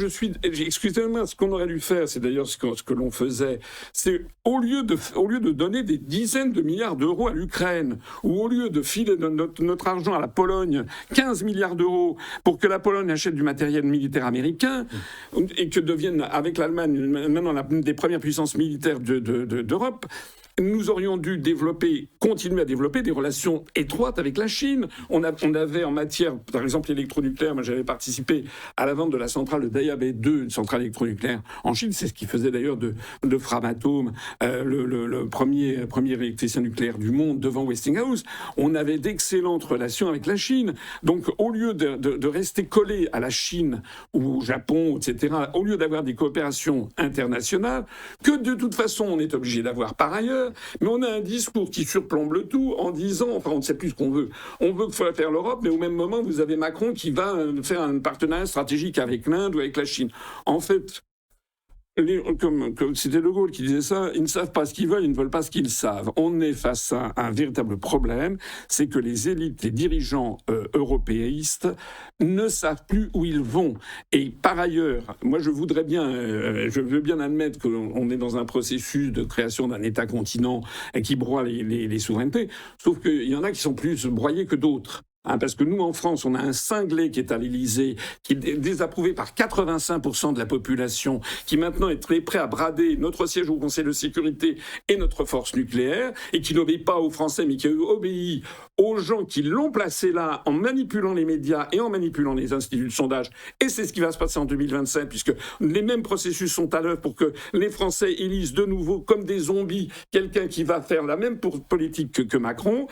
excusez-moi, ce qu'on aurait dû faire, c'est d'ailleurs ce que l'on faisait, c'est au lieu de donner des dizaines de milliards d'euros à l'Ukraine, ou au lieu de filer notre argent à la Pologne, 15 milliards d'euros, pour que la Pologne achète du matériel militaire américain, et que devienne, avec l'Allemagne, maintenant l'une des premières puissances militaires d'Europe, nous aurions dû continuer à développer des relations étroites avec la Chine. On avait en matière, par exemple, l'électronucléaire, moi j'avais participé à la vente de la centrale de Daya Bay 2, une centrale électronucléaire en Chine, c'est ce qui faisait d'ailleurs de Framatome le premier électricien nucléaire du monde devant Westinghouse. On avait d'excellentes relations avec la Chine. Donc au lieu de rester collé à la Chine ou au Japon, etc., au lieu d'avoir des coopérations internationales, que de toute façon on est obligé d'avoir par ailleurs, mais on a un discours qui surplombe le tout en disant, enfin on ne sait plus ce qu'on veut. On veut faire l'Europe, mais au même moment, vous avez Macron qui va faire un partenariat stratégique avec l'Inde ou avec la Chine. En fait, comme c'était De Gaulle qui disait ça, ils ne savent pas ce qu'ils veulent, ils ne veulent pas ce qu'ils savent. On est face à un véritable problème, c'est que les élites, les dirigeants européistes ne savent plus où ils vont. Et par ailleurs, moi je veux bien admettre qu'on est dans un processus de création d'un État-continent qui broie les souverainetés, sauf qu'il y en a qui sont plus broyés que d'autres. Parce que nous, en France, on a un cinglé qui est à l'Élysée, qui est désapprouvé par 85% de la population, qui maintenant est très prêt à brader notre siège au Conseil de sécurité et notre force nucléaire, et qui n'obéit pas aux Français, mais qui obéit aux gens qui l'ont placé là en manipulant les médias et en manipulant les instituts de sondage. Et c'est ce qui va se passer en 2027, puisque les mêmes processus sont à l'œuvre pour que les Français élisent de nouveau, comme des zombies, quelqu'un qui va faire la même politique que Macron.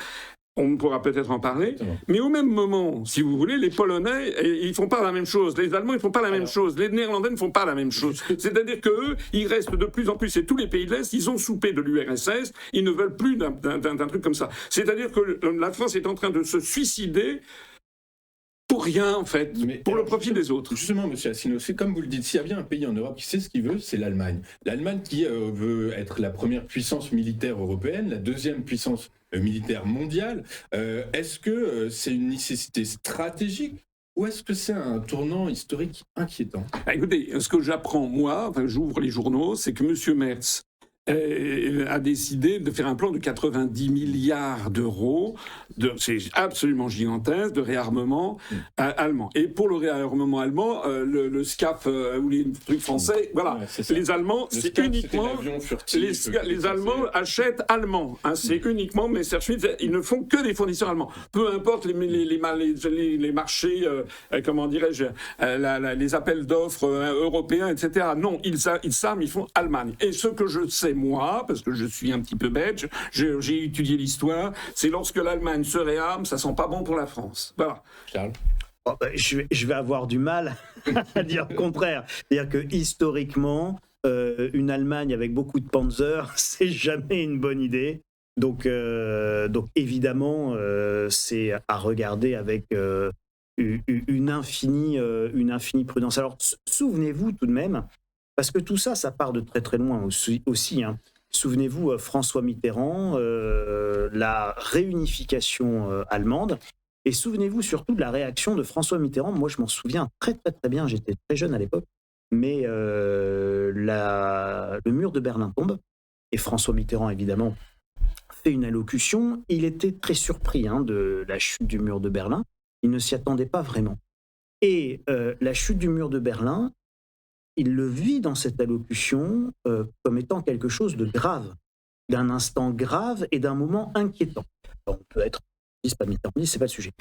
On pourra peut-être en parler, mais au même moment, si vous voulez, les Polonais, ils font pas la même chose, les Allemands, ils font pas la même chose, les Néerlandais ne font pas la même chose. C'est-à-dire qu'eux, ils restent de plus en plus, et tous les pays de l'Est, ils ont soupé de l'URSS, ils ne veulent plus d'un truc comme ça. C'est-à-dire que la France est en train de se suicider pour rien, en fait, pour le profit des autres. Justement, M. Asselineau, c'est comme vous le dites, s'il y a bien un pays en Europe qui sait ce qu'il veut, c'est l'Allemagne. L'Allemagne qui veut être la première puissance militaire européenne, la deuxième puissance militaire mondiale. Est-ce que c'est une nécessité stratégique ou est-ce que c'est un tournant historique inquiétant ? Écoutez, ce que j'apprends, moi, j'ouvre les journaux, c'est que M. Merz a décidé de faire un plan de 90 milliards d'euros, c'est absolument gigantesque, de réarmement allemand. Et pour le réarmement allemand, le SCAF ou les trucs français, voilà, les Allemands, c'est uniquement... Les Allemands achètent allemand, c'est uniquement, mais ils ne font que des fournisseurs allemands. Peu importe les marchés, comment dirais-je, les appels d'offres européens, etc. Non, ils s'arment, ils font Allemagne. Et ce que je sais, moi, parce que je suis un petit peu bête, j'ai étudié l'histoire, c'est lorsque l'Allemagne se réarme, ça sent pas bon pour la France. Voilà. Charles ? Je vais avoir du mal à dire le contraire. C'est-à-dire que historiquement, une Allemagne avec beaucoup de Panzer, c'est jamais une bonne idée. Donc évidemment, c'est à regarder avec une infinie prudence. Alors, souvenez-vous tout de même, parce que tout ça, ça part de très très loin aussi. Hein. Souvenez-vous, François Mitterrand, la réunification allemande, et souvenez-vous surtout de la réaction de François Mitterrand. Moi, je m'en souviens très très très bien, j'étais très jeune à l'époque, mais le mur de Berlin tombe, et François Mitterrand, évidemment, fait une allocution. Il était très surpris de la chute du mur de Berlin. Il ne s'y attendait pas vraiment. Et la chute du mur de Berlin, il le vit dans cette allocution comme étant quelque chose de grave, d'un instant grave et d'un moment inquiétant. Alors, on peut être pas Mitterrand, c'est pas le sujet.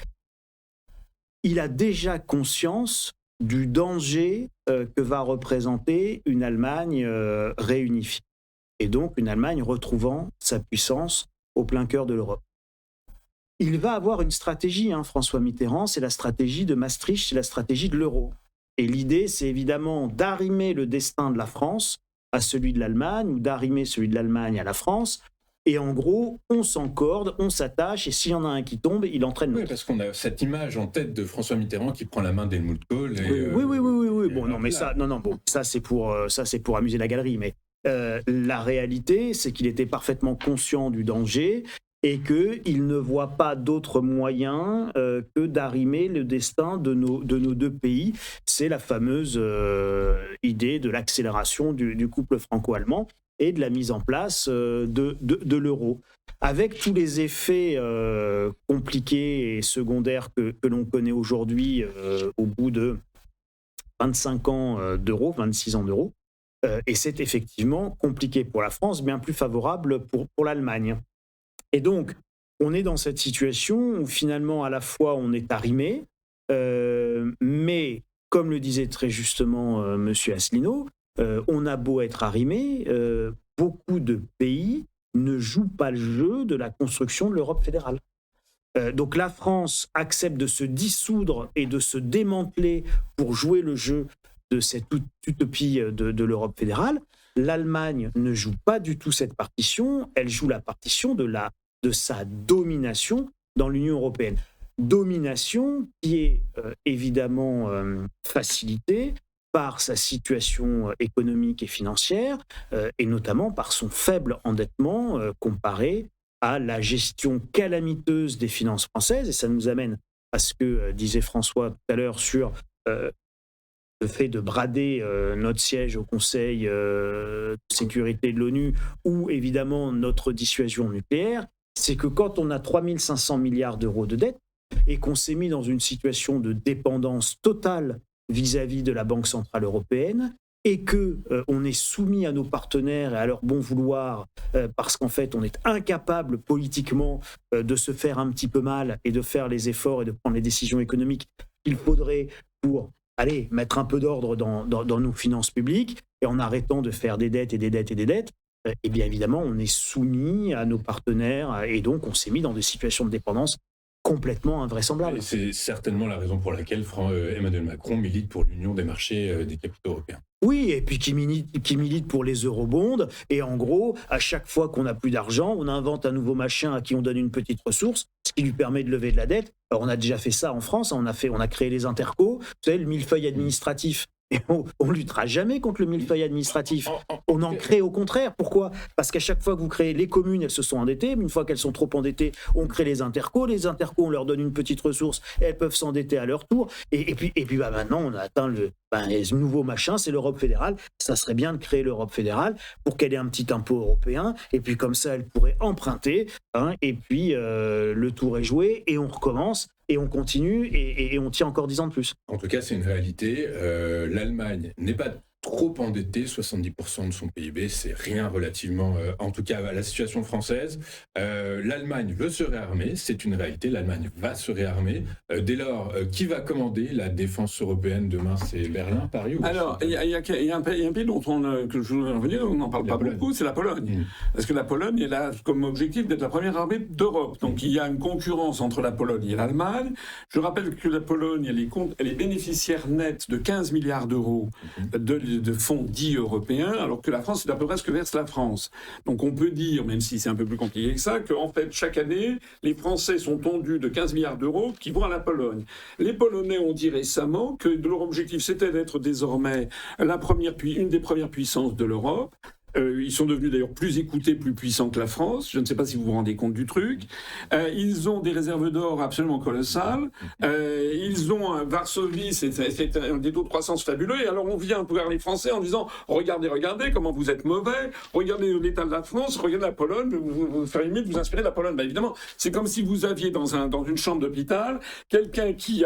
Il a déjà conscience du danger que va représenter une Allemagne réunifiée. Et donc une Allemagne retrouvant sa puissance au plein cœur de l'Europe. Il va avoir une stratégie, François Mitterrand, c'est la stratégie de Maastricht, c'est la stratégie de l'euro. Et l'idée, c'est évidemment d'arrimer le destin de la France à celui de l'Allemagne, ou d'arrimer celui de l'Allemagne à la France. Et en gros, on s'encorde, on s'attache, et s'il y en a un qui tombe, il entraîne l'autre. Oui, parce qu'on a cette image en tête de François Mitterrand qui prend la main d'Helmut Kohl. Oui. Bon, non, mais ça, ça c'est pour amuser la galerie. Mais la réalité, c'est qu'il était parfaitement conscient du danger et qu'il ne voit pas d'autre moyen que d'arrimer le destin de nos deux pays. C'est la fameuse idée de l'accélération du couple franco-allemand et de la mise en place de l'euro. Avec tous les effets compliqués et secondaires que l'on connaît aujourd'hui au bout de 25 ans d'euros, 26 ans d'euros. Et c'est effectivement compliqué pour la France, bien plus favorable pour l'Allemagne. Et donc, on est dans cette situation où finalement, à la fois, on est arrimé, mais comme le disait très justement M. Asselineau, on a beau être arrimé, beaucoup de pays ne jouent pas le jeu de la construction de l'Europe fédérale. Donc la France accepte de se dissoudre et de se démanteler pour jouer le jeu de cette utopie de l'Europe fédérale. L'Allemagne ne joue pas du tout cette partition, elle joue la partition de sa domination dans l'Union européenne. Domination qui est évidemment facilitée par sa situation économique et financière, et notamment par son faible endettement comparé à la gestion calamiteuse des finances françaises. Et ça nous amène à ce que disait François tout à l'heure sur le fait de brader notre siège au Conseil de sécurité de l'ONU ou évidemment notre dissuasion nucléaire. C'est que quand on a 3 500 milliards d'euros de dette et qu'on s'est mis dans une situation de dépendance totale vis-à-vis de la Banque centrale européenne et qu'on est soumis à nos partenaires et à leur bon vouloir parce qu'en fait on est incapable politiquement de se faire un petit peu mal et de faire les efforts et de prendre les décisions économiques qu'il faudrait pour mettre un peu d'ordre dans nos finances publiques et en arrêtant de faire des dettes et des dettes et des dettes, et bien évidemment on est soumis à nos partenaires et donc on s'est mis dans des situations de dépendance complètement invraisemblable. Et c'est certainement la raison pour laquelle Emmanuel Macron milite pour l'union des marchés des capitaux européens. Oui, et puis qui milite pour les eurobonds. Et en gros, à chaque fois qu'on n'a plus d'argent, on invente un nouveau machin à qui on donne une petite ressource, ce qui lui permet de lever de la dette. Alors on a déjà fait ça en France, on a créé les intercos, vous savez, le millefeuille administratif. Et on ne luttera jamais contre le millefeuille administratif. On en crée au contraire. Pourquoi ? Parce qu'à chaque fois que vous créez les communes, elles se sont endettées. Une fois qu'elles sont trop endettées, on crée les intercos. Les intercos, on leur donne une petite ressource et elles peuvent s'endetter à leur tour. Et puis maintenant, on a atteint ce nouveau machin, c'est l'Europe fédérale. Ça serait bien de créer l'Europe fédérale pour qu'elle ait un petit impôt européen. Et puis comme ça, elle pourrait emprunter. Et puis le tour est joué et on recommence. Et on continue et on tient encore 10 ans de plus. En tout cas, c'est une réalité. L'Allemagne n'est pas trop endettée, 70% de son PIB, c'est rien relativement, en tout cas à la situation française. L'Allemagne veut se réarmer, c'est une réalité, l'Allemagne va se réarmer. Dès lors, qui va commander la défense européenne demain ? C'est Berlin, Paris ou Alors, il y a un pays dont que je voudrais revenir, on n'en parle pas beaucoup, c'est la Pologne. Parce que la Pologne, elle a comme objectif d'être la première armée d'Europe. Donc il y a une concurrence entre la Pologne et l'Allemagne. Je rappelle que la Pologne, elle est bénéficiaire nette de 15 milliards d'euros de fonds dits européens, alors que la France, c'est à peu près ce que verse la France. Donc on peut dire, même si c'est un peu plus compliqué que ça, qu'en fait, chaque année, les Français sont tondus de 15 milliards d'euros qui vont à la Pologne. Les Polonais ont dit récemment que leur objectif, c'était d'être désormais une des premières puissances de l'Europe. Ils sont devenus d'ailleurs plus écoutés, plus puissants que la France. Je ne sais pas si vous vous rendez compte du truc. Ils ont des réserves d'or absolument colossales. Ils ont Varsovie, c'est des taux de croissance fabuleux. Et alors on vient vers les Français en disant regardez comment vous êtes mauvais. Regardez l'état de la France. Regardez la Pologne. Vous feriez mieux de vous inspirer de la Pologne. Ben évidemment, c'est comme si vous aviez dans une chambre d'hôpital quelqu'un à qui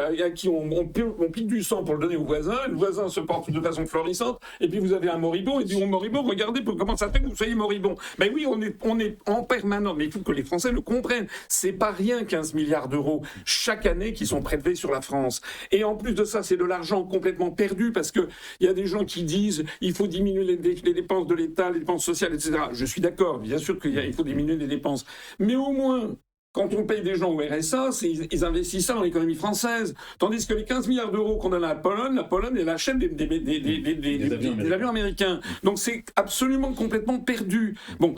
on pique du sang pour le donner au voisin. Le voisin se porte de façon florissante. Et puis vous avez un moribond. Et dit moribond, regardez comment ça fait que vous soyez moribond. Ben oui, on est en permanence. Mais il faut que les Français le comprennent. C'est pas rien 15 milliards d'euros chaque année qui sont prélevés sur la France. Et en plus de ça, c'est de l'argent complètement perdu parce que il y a des gens qui disent il faut diminuer les dépenses de l'État, les dépenses sociales, etc. Je suis d'accord, bien sûr qu'il faut diminuer les dépenses. Mais au moins, quand on paye des gens au RSA, ils investissent ça dans l'économie française. Tandis que les 15 milliards d'euros qu'on donne à la Pologne, elle achète des avions américains. Donc c'est absolument complètement perdu. Bon.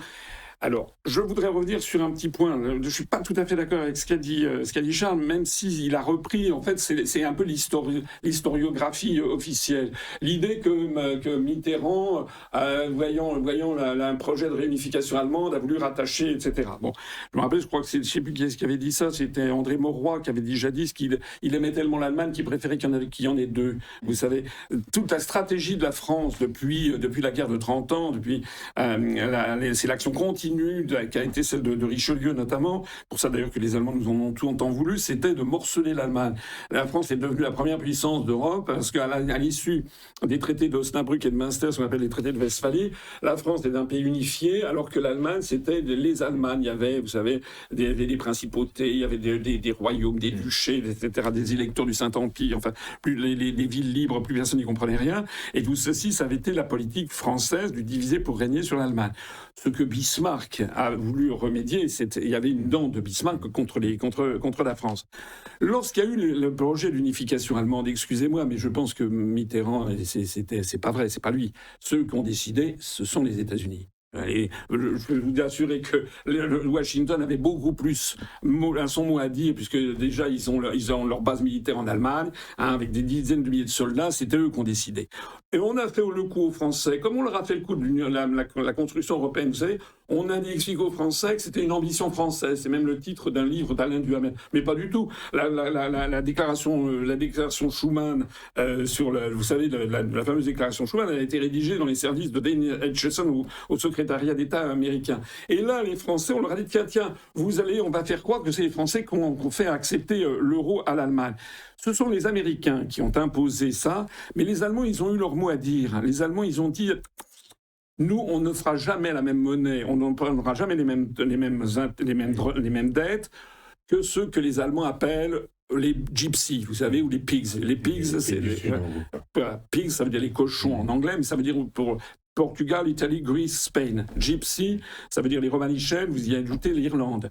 Alors, je voudrais revenir sur un petit point. Je ne suis pas tout à fait d'accord avec ce qu'a dit Charles, même s'il a repris, en fait, c'est un peu l'historiographie officielle. L'idée que Mitterrand, voyant un projet de réunification allemande, a voulu rattacher, etc. Bon, je me rappelle, je crois que je ne sais plus qui est-ce qui avait dit ça, c'était André Mauroy qui avait dit jadis qu'il aimait tellement l'Allemagne qu'il préférait qu'il y en ait deux. Vous savez, toute la stratégie de la France depuis la guerre de 30 ans, c'est l'action continue qui a été celle de Richelieu notamment, pour ça d'ailleurs que les Allemands nous en ont tout en temps voulu, c'était de morceler l'Allemagne. La France est devenue la première puissance d'Europe parce qu'à l'issue des traités d'Osnabrück et de Münster, ce qu'on appelle les traités de Westphalie, la France était un pays unifié alors que l'Allemagne c'était les Allemagnes. Il y avait, vous savez, des principautés, il y avait des royaumes, des duchés, etc., des électeurs du Saint-Empire, enfin, plus les villes libres, plus personne n'y comprenait rien. Et tout ceci, ça avait été la politique française du diviser pour régner sur l'Allemagne. Ce que Bismarck a voulu remédier, il y avait une dent de Bismarck contre la France. Lorsqu'il y a eu le projet d'unification allemande, excusez-moi, mais je pense que Mitterrand, c'est pas vrai, c'est pas lui. Ceux qui ont décidé, ce sont les États-Unis. Et je peux vous assurer que Washington avait beaucoup plus son mot à dire, puisque déjà ils ont leur base militaire en Allemagne, avec des dizaines de milliers de soldats, c'était eux qui ont décidé. Et on a fait le coup aux Français, comme on leur a fait le coup de la construction européenne, vous savez, on a expliqué aux Français que c'était une ambition française. C'est même le titre d'un livre d'Alain Duhamel. Mais pas du tout. La déclaration Schuman, vous savez, la fameuse déclaration Schuman, elle a été rédigée dans les services de Dane Acheson au secrétariat d'État américain. Et là, les Français, on leur a dit, tiens, on va faire croire que c'est les Français qui ont fait accepter l'euro à l'Allemagne. Ce sont les Américains qui ont imposé ça, mais les Allemands, ils ont eu leur mot à dire. Les Allemands, ils ont dit... Nous, on ne fera jamais la même monnaie, on ne prendra jamais les mêmes dettes que ceux que les Allemands appellent les gypsies, vous savez, ou les pigs. Les pigs, pigs, ça veut dire les cochons en anglais, mais ça veut dire pour Portugal, Italie, Greece, Spain. Gypsy, ça veut dire les Romanichels, vous y ajoutez l'Irlande.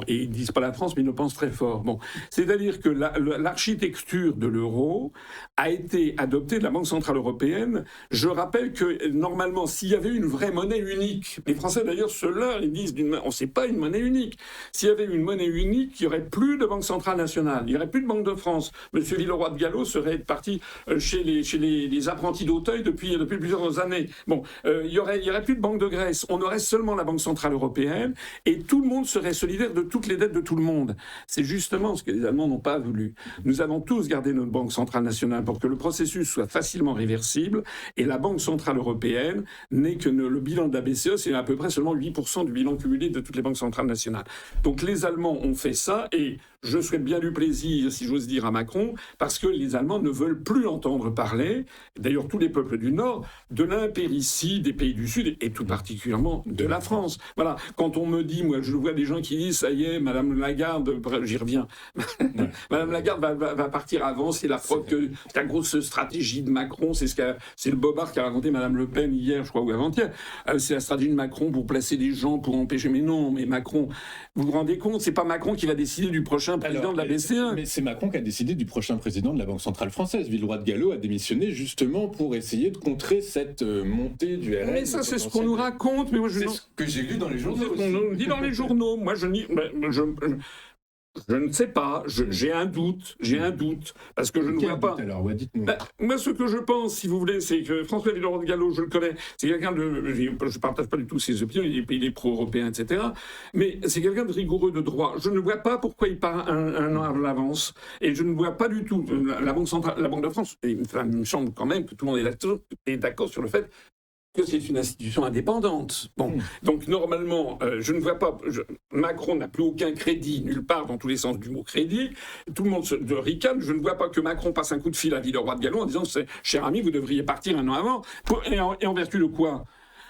Et ils ne disent pas la France, mais ils le pensent très fort. Bon. C'est-à-dire que l'architecture de l'euro a été adoptée de la Banque Centrale Européenne. Je rappelle que, normalement, s'il y avait une vraie monnaie unique, les Français d'ailleurs se leurrent, ils disent, on ne sait pas une monnaie unique. S'il y avait une monnaie unique, il n'y aurait plus de Banque Centrale Nationale, il n'y aurait plus de Banque de France. Monsieur Villeroy de Galhau serait parti chez les apprentis d'Auteuil depuis plusieurs années. Bon. Il y aurait plus de Banque de Grèce, on aurait seulement la Banque Centrale Européenne et tout le monde serait solidaire de toutes les dettes de tout le monde. C'est justement ce que les Allemands n'ont pas voulu. Nous avons tous gardé notre Banque Centrale Nationale pour que le processus soit facilement réversible et la Banque Centrale Européenne n'est que le bilan de la BCE, c'est à peu près seulement 8% du bilan cumulé de toutes les banques centrales nationales. Donc les Allemands ont fait ça et je souhaite bien du plaisir, si j'ose dire, à Macron, parce que les Allemands ne veulent plus entendre parler, d'ailleurs tous les peuples du Nord, de l'impéritie des pays du Sud, et tout particulièrement de la France. Voilà, quand on me dit, moi je vois des gens qui disent, ça y est, Madame Lagarde, j'y reviens, Madame Lagarde va partir avant, c'est la preuve que la grosse stratégie de Macron, c'est le bobard qui a raconté Madame Le Pen hier, je crois, ou avant-hier, c'est la stratégie de Macron pour placer des gens, pour empêcher, mais non, mais Macron, vous vous rendez compte, c'est pas Macron qui va décider du prochain président de la BCE. Mais c'est Macron qui a décidé du prochain président de la Banque Centrale Française. Villeroy de Galhau a démissionné justement pour essayer de contrer cette montée du RN. Mais ça, c'est ce qu'on nous raconte. Mais moi, c'est ce que j'ai lu dans les journaux. On nous dit dans les journaux. Moi, Je ne sais pas, j'ai un doute, parce que je ne vois pas. Alors, ouais, dites-nous. Moi, ce que je pense, si vous voulez, c'est que François Villeroy de Galhau, je le connais, c'est quelqu'un de... Je ne partage pas du tout ses opinions, il est pro-européen, etc. Mais c'est quelqu'un de rigoureux de droit. Je ne vois pas pourquoi il part un an à l'avance. Et je ne vois pas du tout la Banque centrale, la Banque de France. Il me semble quand même que tout le monde est d'accord sur le fait que c'est une institution indépendante. Bon, donc normalement, je ne vois pas... Macron n'a plus aucun crédit, nulle part, dans tous les sens du mot crédit. Tout le monde se ricane. Je ne vois pas que Macron passe un coup de fil à Villeroy de Galhau en disant « Cher ami, vous devriez partir un an avant. » Et en vertu de quoi?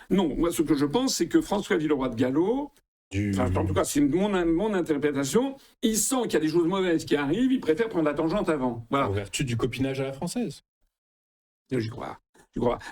Non, moi, ce que je pense, c'est que François Villeroy de Galhau... en tout cas, c'est mon interprétation. Il sent qu'il y a des choses mauvaises qui arrivent, il préfère prendre la tangente avant. Voilà. En vertu du copinage à la française. J'y crois.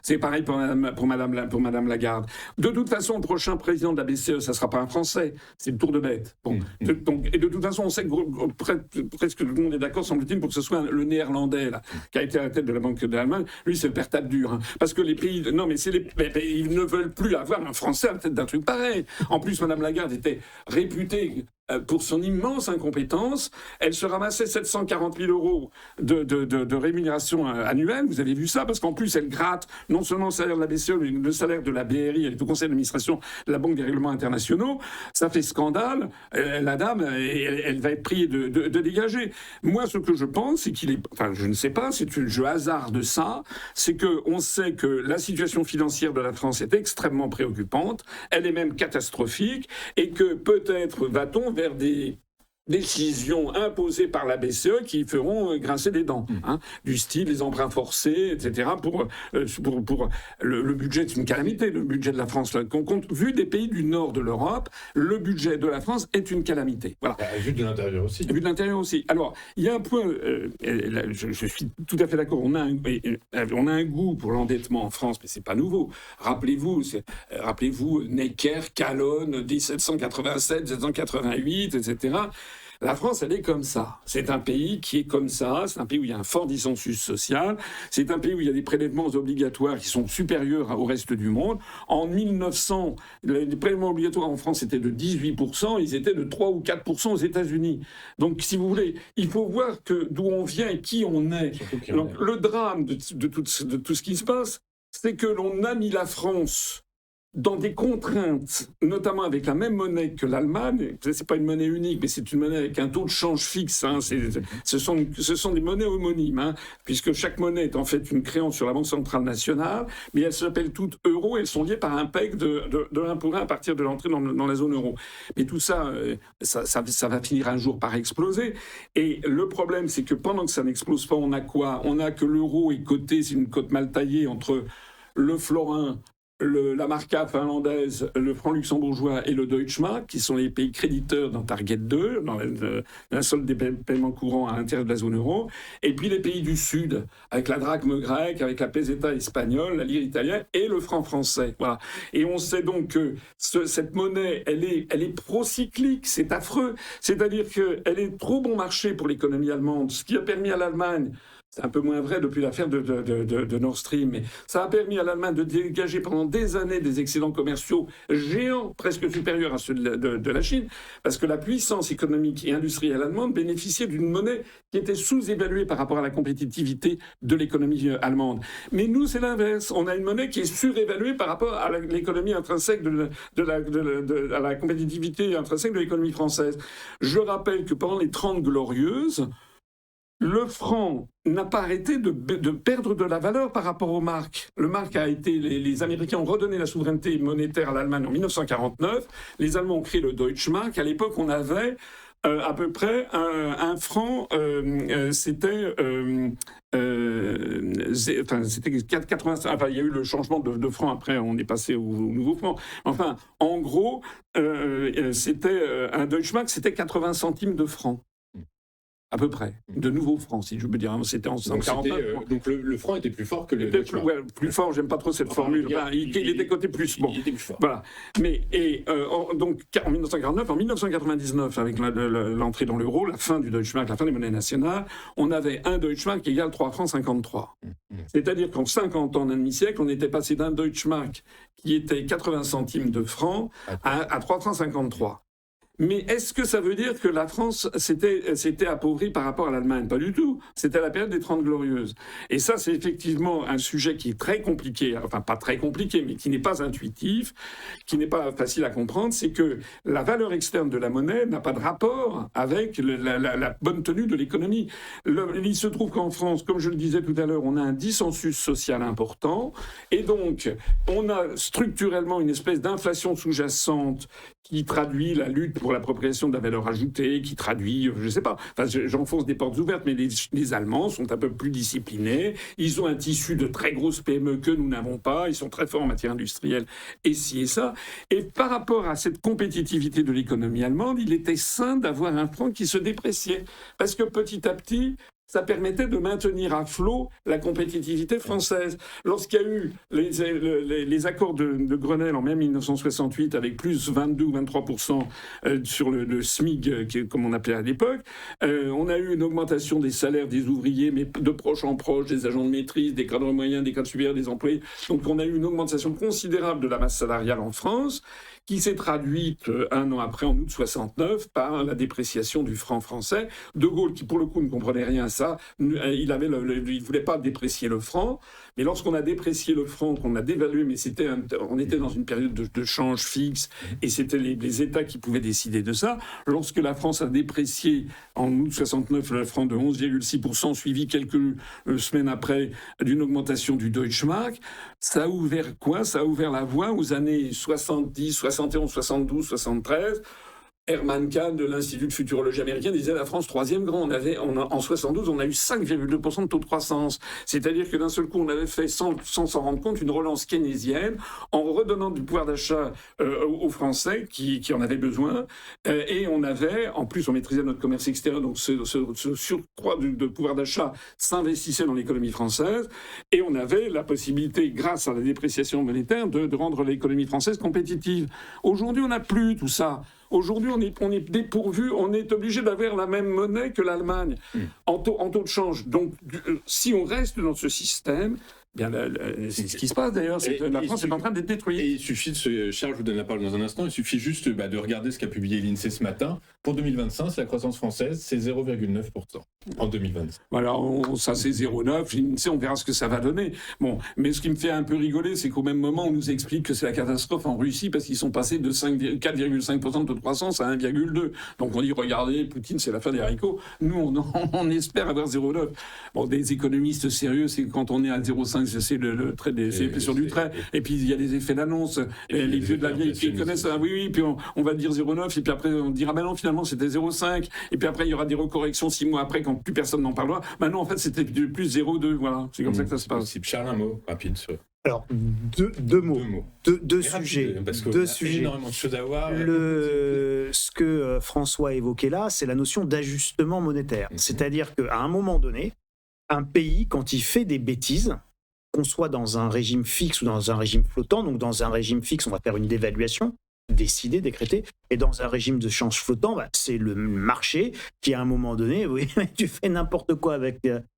C'est pareil pour Madame Lagarde. De toute façon, le prochain président de la BCE, ça ne sera pas un Français, c'est le tour de bête. Bon. Et de toute façon, on sait que presque tout le monde est d'accord, semble-t-il, pour que ce soit le Néerlandais là, qui a été à la tête de la Banque d'Allemagne. Lui, c'est le père tape dur. Hein. Parce que les pays... Non, mais ils ne veulent plus avoir un Français à la tête d'un truc pareil. En plus, Madame Lagarde était réputée... pour son immense incompétence, elle se ramassait 740 000 euros de rémunération annuelle. Vous avez vu ça? Parce qu'en plus, elle gratte non seulement le salaire de la BCE, mais le salaire de la BRI, elle est au conseil d'administration de la Banque des règlements internationaux. Ça fait scandale. La dame, elle va être priée de dégager. Moi, ce que je pense, c'est qu'il est... Enfin, je ne sais pas, je hasarde ça, c'est qu'on sait que la situation financière de la France est extrêmement préoccupante, elle est même catastrophique, et que peut-être va-t-on vers des décisions imposées par la BCE qui feront grincer des dents, hein, du style les emprunts forcés, etc. Pour le budget, c'est une calamité, le budget de la France. Là, qu'on compte, vu des pays du nord de l'Europe, le budget de la France est une calamité. Voilà. Vu de l'intérieur aussi. Vu de l'intérieur aussi. Alors, il y a un point, je suis tout à fait d'accord, on a un goût pour l'endettement en France, mais c'est pas nouveau. Rappelez-vous Necker, Calonne, 1787, 1788, etc. La France, elle est comme ça. C'est un pays qui est comme ça. C'est un pays où il y a un fort dissensus social. C'est un pays où il y a des prélèvements obligatoires qui sont supérieurs au reste du monde. En 1900, les prélèvements obligatoires en France étaient de 18%. Ils étaient de 3 ou 4% aux États-Unis. Donc, si vous voulez, il faut voir d'où on vient et qui on est. Donc, le drame de tout ce qui se passe, c'est que l'on a mis la France dans des contraintes, notamment avec la même monnaie que l'Allemagne. C'est pas une monnaie unique, mais c'est une monnaie avec un taux de change fixe. Hein. Ce sont des monnaies homonymes, hein, puisque chaque monnaie est en fait une créance sur la Banque centrale nationale, mais elles s'appellent toutes euros, elles sont liées par un PEG de 1 pour 1 à partir de l'entrée dans la zone euro. Mais tout ça, ça va finir un jour par exploser. Et le problème, c'est que pendant que ça n'explose pas, on a quoi? On a que l'euro est coté, c'est une cote mal taillée entre le florin, la marca finlandaise, le franc luxembourgeois et le Deutschmark, qui sont les pays créditeurs dans Target 2, dans la solde des paiements courants à l'intérieur de la zone euro, et puis les pays du Sud, avec la drachme grecque, avec la peseta espagnole, la lire italienne et le franc français. Voilà. Et on sait donc que cette monnaie, elle est procyclique, c'est affreux. C'est-à-dire qu'elle est trop bon marché pour l'économie allemande, ce qui a permis à l'Allemagne... C'est un peu moins vrai depuis l'affaire de Nord Stream, mais ça a permis à l'Allemagne de dégager pendant des années des excédents commerciaux géants, presque supérieurs à ceux de la Chine, parce que la puissance économique et industrielle allemande bénéficiait d'une monnaie qui était sous-évaluée par rapport à la compétitivité de l'économie allemande. Mais nous, c'est l'inverse. On a une monnaie qui est surévaluée par rapport à l'économie intrinsèque à la compétitivité intrinsèque de l'économie française. Je rappelle que pendant les 30 Glorieuses, le franc n'a pas arrêté de perdre de la valeur par rapport au mark. Le mark a été... Les Américains ont redonné la souveraineté monétaire à l'Allemagne en 1949. Les Allemands ont créé le Deutschmark. À l'époque, on avait à peu près un franc, c'était 85. Enfin, il y a eu le changement de franc après, on est passé au nouveau franc. Enfin, en gros, c'était un Deutschmark, c'était 80 centimes de franc. À peu près, de nouveaux francs, si je peux dire. C'était en 1949. Donc le franc était plus fort que le Deutschmark. Ouais, plus fort, j'aime pas trop cette formule. Il était coté plus. Bon. Il était plus fort. Voilà. Mais, donc, en 1949, en 1999, avec l'entrée dans l'euro, la fin du Deutschmark, la fin des monnaies nationales, on avait un Deutschmark égale 3 francs 53. C'est-à-dire qu'en 50 ans, en un demi-siècle, on était passé d'un Deutschmark qui était 80 centimes de francs à 3 francs 53. Mais est-ce que ça veut dire que la France s'était appauvrie par rapport à l'Allemagne? Pas du tout. C'était la période des 30 Glorieuses. Et ça, c'est effectivement un sujet qui est très compliqué, enfin pas très compliqué, mais qui n'est pas intuitif, qui n'est pas facile à comprendre. C'est que la valeur externe de la monnaie n'a pas de rapport avec la bonne tenue de l'économie. Il se trouve qu'en France, comme je le disais tout à l'heure, on a un dissensus social important. Et donc, on a structurellement une espèce d'inflation sous-jacente qui traduit la lutte pour l'appropriation de la valeur ajoutée, qui traduit, je ne sais pas, enfin, j'enfonce des portes ouvertes, mais les Allemands sont un peu plus disciplinés, ils ont un tissu de très grosses PME que nous n'avons pas, ils sont très forts en matière industrielle, et ci et ça. Et par rapport à cette compétitivité de l'économie allemande, il était sain d'avoir un franc qui se dépréciait, parce que petit à petit, ça permettait de maintenir à flot la compétitivité française. Lorsqu'il y a eu les accords de Grenelle en mai 1968 avec plus 22 ou 23% sur le SMIC, comme on appelait à l'époque, on a eu une augmentation des salaires des ouvriers, mais de proche en proche, des agents de maîtrise, des cadres moyens, des cadres supérieurs, des employés. Donc on a eu une augmentation considérable de la masse salariale en France, qui s'est traduite un an après, en août 69, par la dépréciation du franc français. De Gaulle, qui pour le coup ne comprenait rien à ça, il ne voulait pas déprécier le franc, mais lorsqu'on a déprécié le franc, qu'on a dévalué, mais on était dans une période de change fixe, et c'était les États qui pouvaient décider de ça. Lorsque la France a déprécié en août 69 le franc de 11,6%, suivi quelques semaines après d'une augmentation du Deutschmark, ça a ouvert quoi? Ça a ouvert la voie aux années 70, 71, 72, 73. Herman Kahn de l'Institut de futurologie américain disait la France troisième grand. En 72, on a eu 5,2% de taux de croissance. C'est-à-dire que d'un seul coup, on avait fait, sans s'en rendre compte, une relance keynésienne en redonnant du pouvoir d'achat aux Français qui en avaient besoin. Et on avait, en plus, on maîtrisait notre commerce extérieur, donc ce surcroît de pouvoir d'achat s'investissait dans l'économie française. Et on avait la possibilité, grâce à la dépréciation monétaire, de rendre l'économie française compétitive. Aujourd'hui, on n'a plus tout ça. Aujourd'hui, on est dépourvu, on est obligé d'avoir la même monnaie que l'Allemagne en taux de change. Donc, si on reste dans ce système, bien, c'est ce qui se passe d'ailleurs, c'est que la France est en train d'être détruite. Et il suffit Charles, je vous donne la parole dans un instant, il suffit juste de regarder ce qu'a publié l'INSEE ce matin. Pour 2025, la croissance française, c'est 0,9% en 2025. Voilà, ça c'est 0,9, l'INSEE, on verra ce que ça va donner. Bon, mais ce qui me fait un peu rigoler, c'est qu'au même moment, on nous explique que c'est la catastrophe en Russie parce qu'ils sont passés de 4,5% de taux de croissance à 1,2%. Donc on dit, regardez, Poutine, c'est la fin des haricots. Nous, on espère avoir 0,9. Bon, des économistes sérieux, c'est quand on est à 0,5, c'est le trait c'est l'épaisseur du trait. Et puis il y a des effets d'annonce. Les vieux de la vieille qui connaissent, oui, puis on va dire 0,9, et puis après on dira, ben non, finalement c'était 0,5, et puis après il y aura des recorrections 6 mois après quand plus personne n'en parlera. Maintenant en fait c'était plus 0,2, voilà, c'est comme ça que ça se passe. Charles, un mot rapide sur... Alors, deux mots. Deux sujets. Parce que deux sujets. Énormément de choses à voir. Ce que François évoquait là, c'est la notion d'ajustement monétaire. C'est-à-dire qu'à un moment donné, un pays, quand il fait des bêtises, qu'on soit dans un régime fixe ou dans un régime flottant, donc dans un régime fixe, on va faire une dévaluation, décidée, décrétée, et dans un régime de change flottant, c'est le marché qui, à un moment donné, oui, tu fais n'importe quoi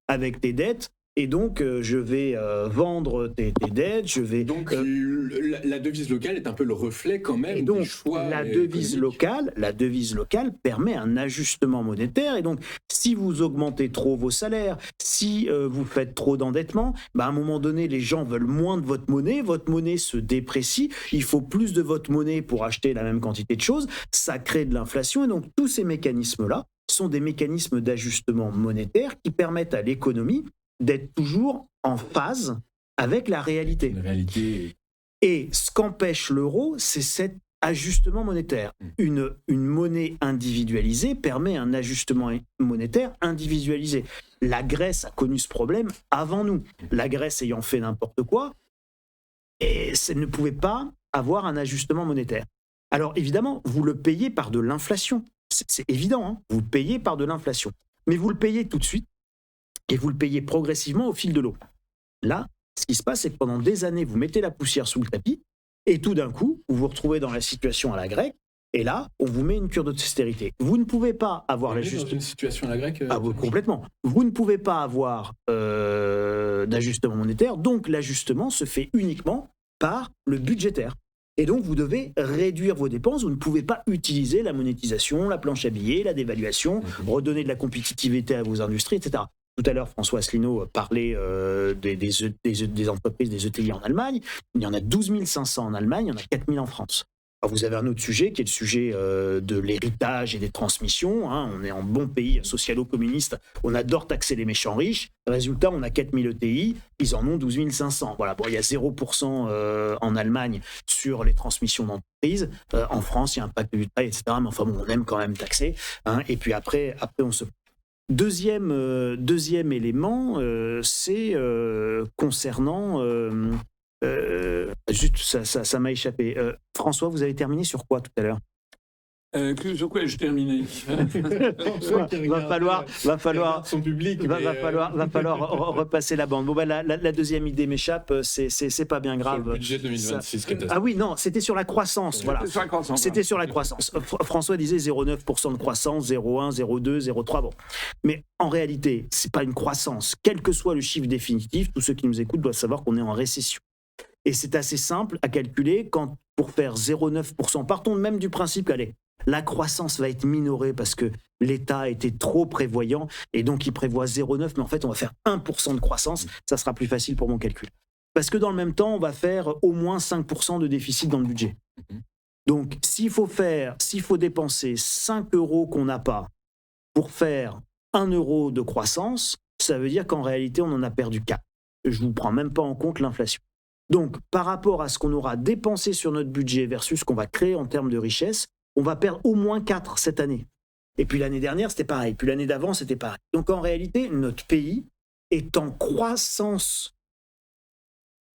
avec tes dettes, et donc je vais vendre tes dettes, je vais... Donc la devise locale est un peu le reflet quand même donc, des choix la devise locale permet un ajustement monétaire, et donc si vous augmentez trop vos salaires, si vous faites trop d'endettement, à un moment donné les gens veulent moins de votre monnaie se déprécie, il faut plus de votre monnaie pour acheter la même quantité de choses, ça crée de l'inflation, et donc tous ces mécanismes-là sont des mécanismes d'ajustement monétaire qui permettent à l'économie d'être toujours en phase avec la réalité. Et ce qu'empêche l'euro, c'est cet ajustement monétaire. Une monnaie individualisée permet un ajustement monétaire individualisé. La Grèce a connu ce problème avant nous. La Grèce ayant fait n'importe quoi, et ça ne pouvait pas avoir un ajustement monétaire. Alors évidemment, vous le payez par de l'inflation. C'est évident, hein, vous le payez par de l'inflation. Mais vous le payez tout de suite, et vous le payez progressivement au fil de l'eau. Là, ce qui se passe, c'est que pendant des années, vous mettez la poussière sous le tapis, et tout d'un coup, vous vous retrouvez dans la situation à la grecque, et là, on vous met une cure d'austérité. Vous ne pouvez pas avoir l'ajustement. Dans une situation à la grecque complètement. Vous ne pouvez pas avoir d'ajustement monétaire, donc l'ajustement se fait uniquement par le budgétaire. Et donc, vous devez réduire vos dépenses. Vous ne pouvez pas utiliser la monétisation, la planche à billets, la dévaluation, redonner de la compétitivité à vos industries, etc. Tout à l'heure, François Asselineau parlait des entreprises, des ETI en Allemagne. Il y en a 12 500 en Allemagne, il y en a 4 000 en France. Alors vous avez un autre sujet qui est le sujet de l'héritage et des transmissions. On est en bon pays socialo-communiste, on adore taxer les méchants riches. Résultat, on a 4 000 ETI, ils en ont 12 500. Voilà, bon, il y a 0% en Allemagne sur les transmissions d'entreprises. En France, il y a un pacte du travail, etc. Mais enfin, bon, on aime quand même taxer. Et puis après on se... Deuxième élément, c'est concernant... juste, ça m'a échappé. François, vous avez terminé sur quoi tout à l'heure? Sur quoi ai-je terminé? Va falloir son public. Va falloir repasser la bande. Bon, la deuxième idée m'échappe, c'est pas bien grave. Sur le budget 2026. Ah oui, non, c'était sur la croissance. Voilà. C'était sur la croissance. François disait 0,9% de croissance, 0,1, 0,2, 0,3. Bon. Mais en réalité, c'est pas une croissance. Quel que soit le chiffre définitif, tous ceux qui nous écoutent doivent savoir qu'on est en récession. Et c'est assez simple à calculer pour faire 0,9%. Partons même du principe qu'allez, la croissance va être minorée parce que l'État était trop prévoyant et donc il prévoit 0,9, mais en fait on va faire 1% de croissance, ça sera plus facile pour mon calcul. Parce que dans le même temps, on va faire au moins 5% de déficit dans le budget. Donc s'il faut dépenser 5 € qu'on n'a pas pour faire 1 € de croissance, ça veut dire qu'en réalité on en a perdu 4. Je ne vous prends même pas en compte l'inflation. Donc, par rapport à ce qu'on aura dépensé sur notre budget versus ce qu'on va créer en termes de richesse, on va perdre au moins 4 cette année. Et puis l'année dernière, c'était pareil. Puis l'année d'avant, c'était pareil. Donc en réalité, notre pays est en croissance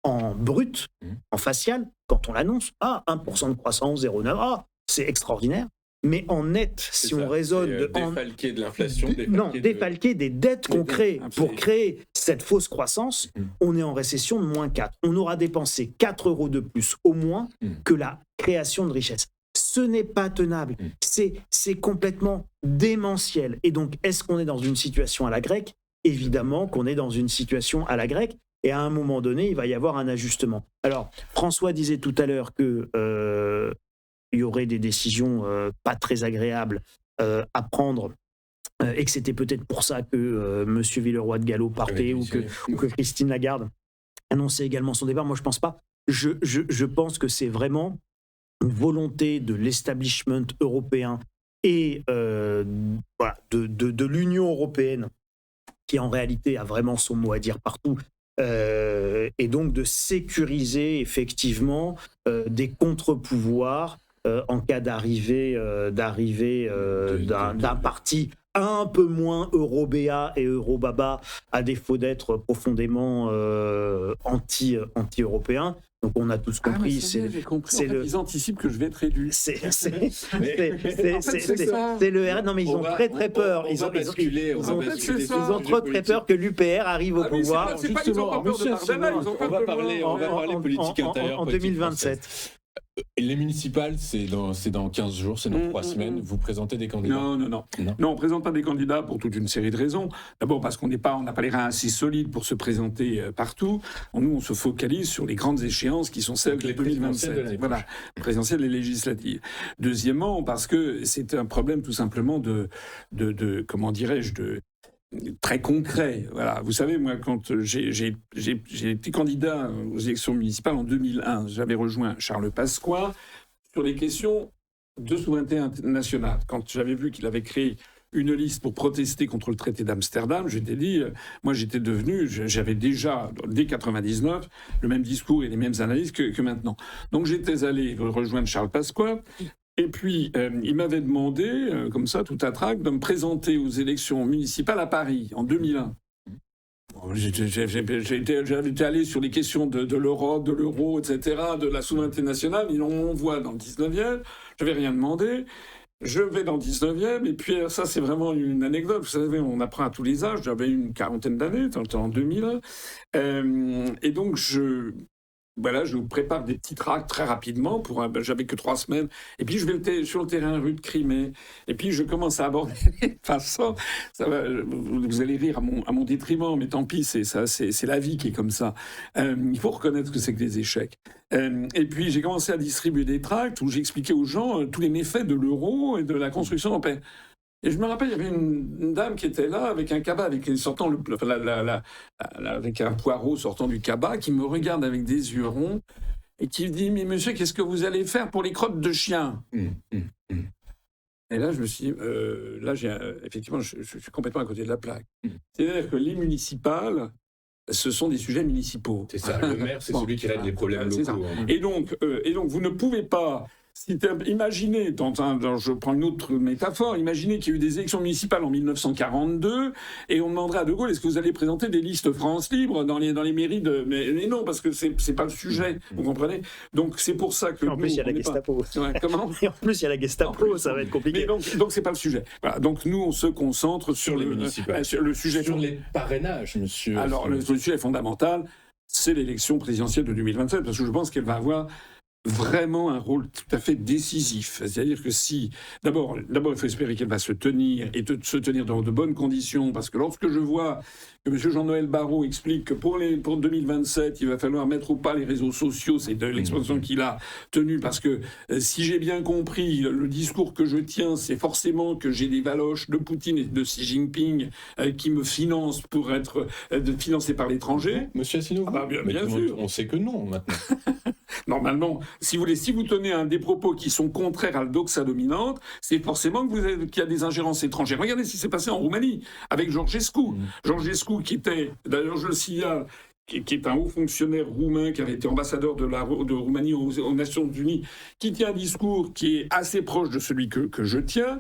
en brut, en facial, quand on l'annonce. 1% de croissance, 0,9, c'est extraordinaire. Mais en net, si on raisonne... défalquer de l'inflation. Défalquer des dettes qu'on crée pour créer cette fausse croissance, on est en récession de moins 4. On aura dépensé 4 € de plus au moins que la création de richesse. Ce n'est pas tenable. C'est complètement démentiel. Et donc, est-ce qu'on est dans une situation à la grecque? Évidemment qu'on est dans une situation à la grecque. Et à un moment donné, il va y avoir un ajustement. Alors, François disait tout à l'heure que... il y aurait des décisions pas très agréables à prendre et que c'était peut-être pour ça que M. Villeroy de Galhau partait ou que Christine Lagarde annonçait également son départ. Moi, je ne pense pas. Je pense que c'est vraiment une volonté de l'establishment européen et de l'Union européenne qui, en réalité, a vraiment son mot à dire partout. Et donc de sécuriser effectivement des contre-pouvoirs en cas d'arrivée d'un parti un peu moins eurobéa et eurobaba, à défaut d'être profondément anti-européen. Donc on a tous compris. Ils anticipent que je vais être élu. C'est le RN. Non mais ils ont très peur. Ils ont très peur que l'UPR arrive au pouvoir. On va parler politique intérieure en 2027. Les municipales, c'est dans 15 jours, c'est dans 3 semaines. Vous présentez des candidats? Non, on ne présente pas des candidats pour toute une série de raisons. D'abord parce qu'on n'a pas les reins assez solides pour se présenter partout. Nous, on se focalise sur les grandes échéances qui sont celles de 2027. Voilà, présidentielles et législatives. Deuxièmement, parce que c'est un problème tout simplement de comment dirais-je, très concret. Voilà. Vous savez, moi, quand j'ai été candidat aux élections municipales en 2001, j'avais rejoint Charles Pasqua sur les questions de souveraineté nationale. Quand j'avais vu qu'il avait créé une liste pour protester contre le traité d'Amsterdam, j'étais dit, moi j'avais déjà, dès 99, le même discours et les mêmes analyses que maintenant. Donc j'étais allé rejoindre Charles Pasqua. Et puis, il m'avait demandé, comme ça, tout à trac, de me présenter aux élections municipales à Paris, en 2001. J'avais été allé sur les questions de l'Europe, de l'euro, etc., de la souveraineté nationale. Ils m'envoient dans le 19e. Je n'avais rien demandé. Je vais dans le 19e. Et puis, ça, c'est vraiment une anecdote. Vous savez, on apprend à tous les âges. J'avais une quarantaine d'années, en 2001. Et donc, voilà, je vous prépare des petits tracts très rapidement. J'avais que 3 semaines. Et puis, je vais sur le terrain rue de Crimée. Et puis, je commence à aborder les passants. Vous allez rire à mon détriment, mais tant pis, c'est la vie qui est comme ça. Il faut reconnaître ce que c'est que des échecs. Et puis, j'ai commencé à distribuer des tracts où j'expliquais aux gens tous les méfaits de l'euro et de la construction européenne. Et je me rappelle, il y avait une dame qui était là avec un cabas, avec un poireau sortant du cabas, qui me regarde avec des yeux ronds et qui me dit « Mais monsieur, qu'est-ce que vous allez faire pour les crottes de chien ?» Et là, je me suis dit, effectivement, je suis complètement à côté de la plaque. C'est-à-dire que les municipales, ce sont des sujets municipaux. C'est ça, le maire, c'est celui qui règle les problèmes locaux. Et donc, vous ne pouvez pas... Imaginez, je prends une autre métaphore, imaginez qu'il y a eu des élections municipales en 1942 et on demanderait à De Gaulle, est-ce que vous allez présenter des listes France Libre dans les mairies de... Mais non, parce que c'est pas le sujet, vous comprenez? Donc c'est pour ça que... En plus, il y a la Gestapo. Ouais, comment? Et en plus, il y a la Gestapo, ça va être compliqué. Mais donc c'est pas le sujet. Voilà, donc nous, on se concentre sur les municipales. Sur le sujet... Sur les parrainages, monsieur. Alors, le sujet fondamental, c'est l'élection présidentielle de 2027, parce que je pense qu'elle va avoir vraiment un rôle tout à fait décisif. C'est-à-dire que si... D'abord, il faut espérer qu'elle va se tenir, et se tenir dans de bonnes conditions, parce que lorsque je vois que M. Jean-Noël Barrot explique que pour 2027, il va falloir mettre au pas les réseaux sociaux, c'est de l'expression qu'il a tenue, parce que si j'ai bien compris, le discours que je tiens, c'est forcément que j'ai des valoches de Poutine et de Xi Jinping qui me financent pour être financés par l'étranger. Monsieur Asselineau, bien sûr. On sait que non, maintenant. Normalement, si vous tenez un des propos qui sont contraires à la doxa dominante, c'est forcément qu'il y a des ingérences étrangères. Regardez ce qui s'est passé en Roumanie avec Georgescu. Georgescu qui était, d'ailleurs je le signale, qui est un haut fonctionnaire roumain qui avait été ambassadeur de Roumanie aux Nations Unies, qui tient un discours qui est assez proche de celui que je tiens.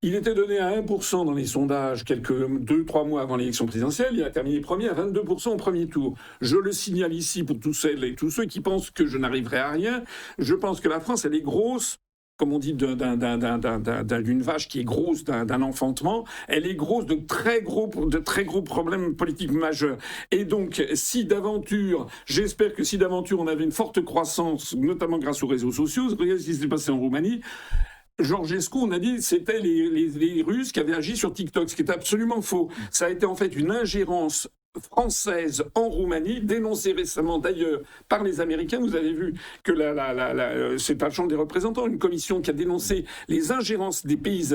Il était donné à 1% dans les sondages 2-3 mois avant l'élection présidentielle. Il a terminé premier à 22% au premier tour. Je le signale ici pour tous celles et tous ceux qui pensent que je n'arriverai à rien. Je pense que la France, elle est grosse, comme on dit, d'une vache qui est grosse d'un enfantement, elle est grosse de très gros problèmes politiques majeurs. Et donc, j'espère que si d'aventure on avait une forte croissance, notamment grâce aux réseaux sociaux, regardez ce qui s'est passé en Roumanie. Georgescu, on a dit, c'était les Russes qui avaient agi sur TikTok, ce qui est absolument faux. Ça a été en fait une ingérence française en Roumanie, dénoncée récemment d'ailleurs par les Américains. Vous avez vu que c'est à la Chambre des représentants, une commission qui a dénoncé les ingérences des pays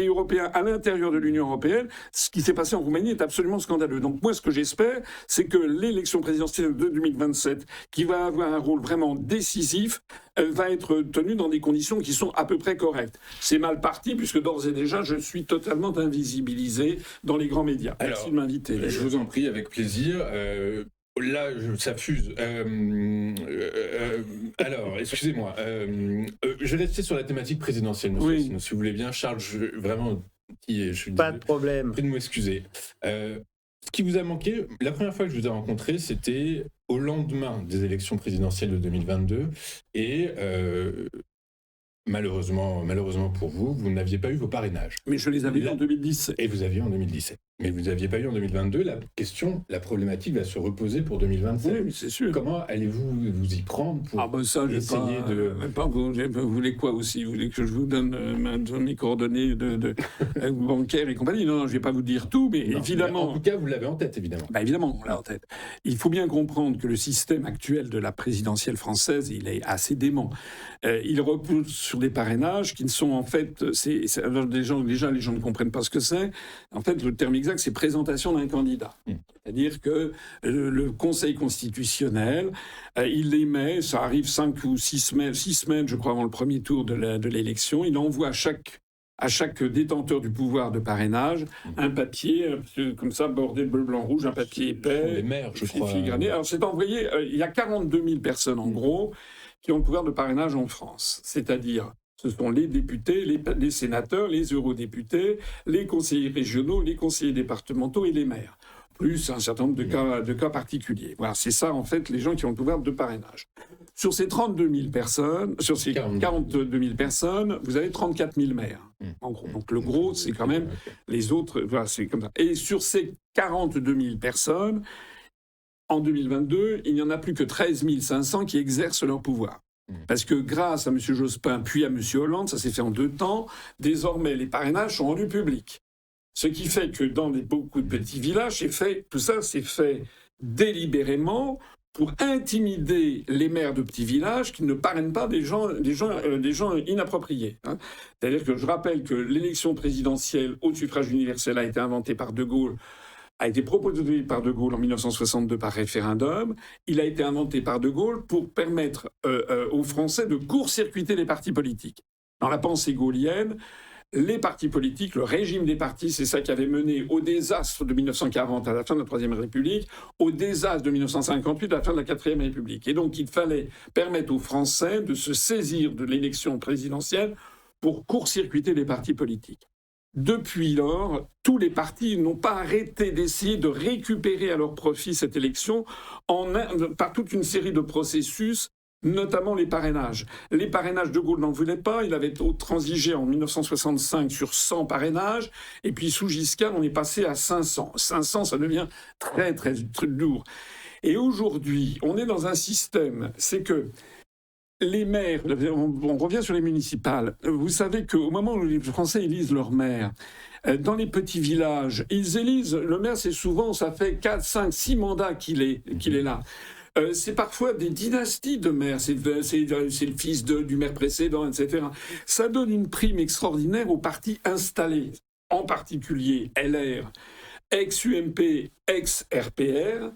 européens à l'intérieur de l'Union européenne. Ce qui s'est passé en Roumanie est absolument scandaleux. Donc moi, ce que j'espère, c'est que l'élection présidentielle de 2027, qui va avoir un rôle vraiment décisif, va être tenue dans des conditions qui sont à peu près correctes. C'est mal parti, puisque d'ores et déjà, je suis totalement invisibilisé dans les grands médias. Merci de m'inviter. Je vous en prie, avec plaisir. Là, ça fuse. Alors, excusez-moi. Je vais rester sur la thématique présidentielle, monsieur. Oui. Si vous voulez bien, Charles, pas de problème. Prie de m'excuser. Ce qui vous a manqué, la première fois que je vous ai rencontré, c'était au lendemain des élections présidentielles de 2022. Et malheureusement pour vous, vous n'aviez pas eu vos parrainages. Mais je les avais eu en 2017. Et vous aviez en 2017. Mais vous n'aviez pas eu en 2022. La problématique va se reposer pour 2027. Oui, c'est sûr. Comment allez-vous vous y prendre pour essayer de... Vous voulez quoi aussi? Vous voulez que je vous donne mes coordonnées de bancaires et compagnie? Non, je ne vais pas vous dire tout, mais non, évidemment... Mais en tout cas, vous l'avez en tête, évidemment. Évidemment, on l'a en tête. Il faut bien comprendre que le système actuel de la présidentielle française, il est assez dément. Il repose sur des parrainages qui ne sont en fait... Déjà, les gens ne comprennent pas ce que c'est. En fait, le terme exact, c'est présentation d'un candidat. C'est-à-dire que le Conseil constitutionnel, il émet, ça arrive 5 ou 6 semaines, je crois, avant le premier tour de l'élection, il envoie à chaque détenteur du pouvoir de parrainage un papier, comme ça, bordé bleu, blanc, rouge, un papier épais. Les maires, je crois. Filigrané. Alors, c'est envoyé, il y a 42 000 personnes, en gros, qui ont le pouvoir de parrainage en France. C'est-à-dire... Ce sont les députés, les sénateurs, les eurodéputés, les conseillers régionaux, les conseillers départementaux et les maires. Plus un certain nombre de cas particuliers. Voilà, c'est ça, en fait, les gens qui ont le pouvoir de parrainage. Sur ces 32 000 personnes, sur ces 42 000 personnes, vous avez 34 000 maires, en gros. Donc le gros, c'est quand même les autres. Voilà, c'est comme ça. Et sur ces 42 000 personnes, en 2022, il n'y en a plus que 13 500 qui exercent leur pouvoir. Parce que grâce à M. Jospin puis à M. Hollande, ça s'est fait en 2 temps, désormais les parrainages sont rendus publics. Ce qui fait que dans beaucoup de petits villages, tout ça c'est fait délibérément pour intimider les maires de petits villages qui ne parrainent pas des gens inappropriés. C'est-à-dire que je rappelle que l'élection présidentielle au suffrage universel a été inventée par De Gaulle, a été proposé par De Gaulle en 1962 par référendum. Il a été inventé par De Gaulle pour permettre aux Français de court-circuiter les partis politiques. Dans la pensée gaulienne, les partis politiques, le régime des partis, c'est ça qui avait mené au désastre de 1940 à la fin de la Troisième République, au désastre de 1958 à la fin de la Quatrième République. Et donc il fallait permettre aux Français de se saisir de l'élection présidentielle pour court-circuiter les partis politiques. Depuis lors, tous les partis n'ont pas arrêté d'essayer de récupérer à leur profit cette élection par toute une série de processus, notamment les parrainages. Les parrainages, De Gaulle n'en voulait pas. Il avait transigé en 1965 sur 100 parrainages. Et puis sous Giscard, on est passé à 500. 500, ça devient très, très, très lourd. Et aujourd'hui, on est dans un système, c'est que les maires, on revient sur les municipales, vous savez qu'au moment où les Français élisent leur maire, dans les petits villages, ils élisent, le maire c'est souvent, ça fait 4, 5, 6 mandats qu'il est là. C'est parfois des dynasties de maires, c'est le fils du maire précédent, etc. Ça donne une prime extraordinaire aux partis installés, en particulier LR, ex-UMP, ex-RPR,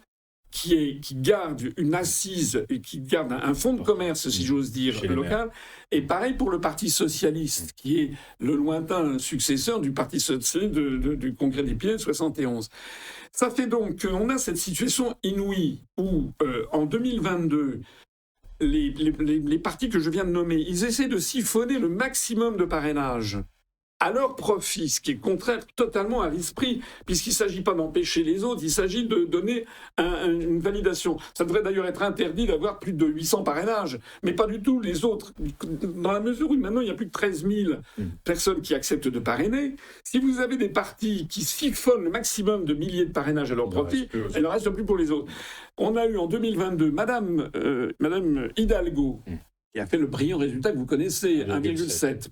qui garde une assise, qui garde un fonds de commerce, si j'ose dire, local. Et pareil pour le Parti socialiste, qui est le lointain successeur du Parti socialiste du Congrès des Pyrénées de 71. Ça fait donc qu'on a cette situation inouïe où, en 2022, les partis que je viens de nommer, ils essaient de siphonner le maximum de parrainage à leur profit, ce qui est contraire totalement à l'esprit, puisqu'il ne s'agit pas d'empêcher les autres, il s'agit de donner une validation. Ça devrait d'ailleurs être interdit d'avoir plus de 800 parrainages, mais pas du tout les autres. Dans la mesure où maintenant il y a plus de 13 000 personnes qui acceptent de parrainer, si vous avez des partis qui siphonnent le maximum de milliers de parrainages à leur profit, il n'en reste plus pour les autres. On a eu en 2022 Madame Hidalgo, qui a fait le brillant résultat que vous connaissez, 1,7.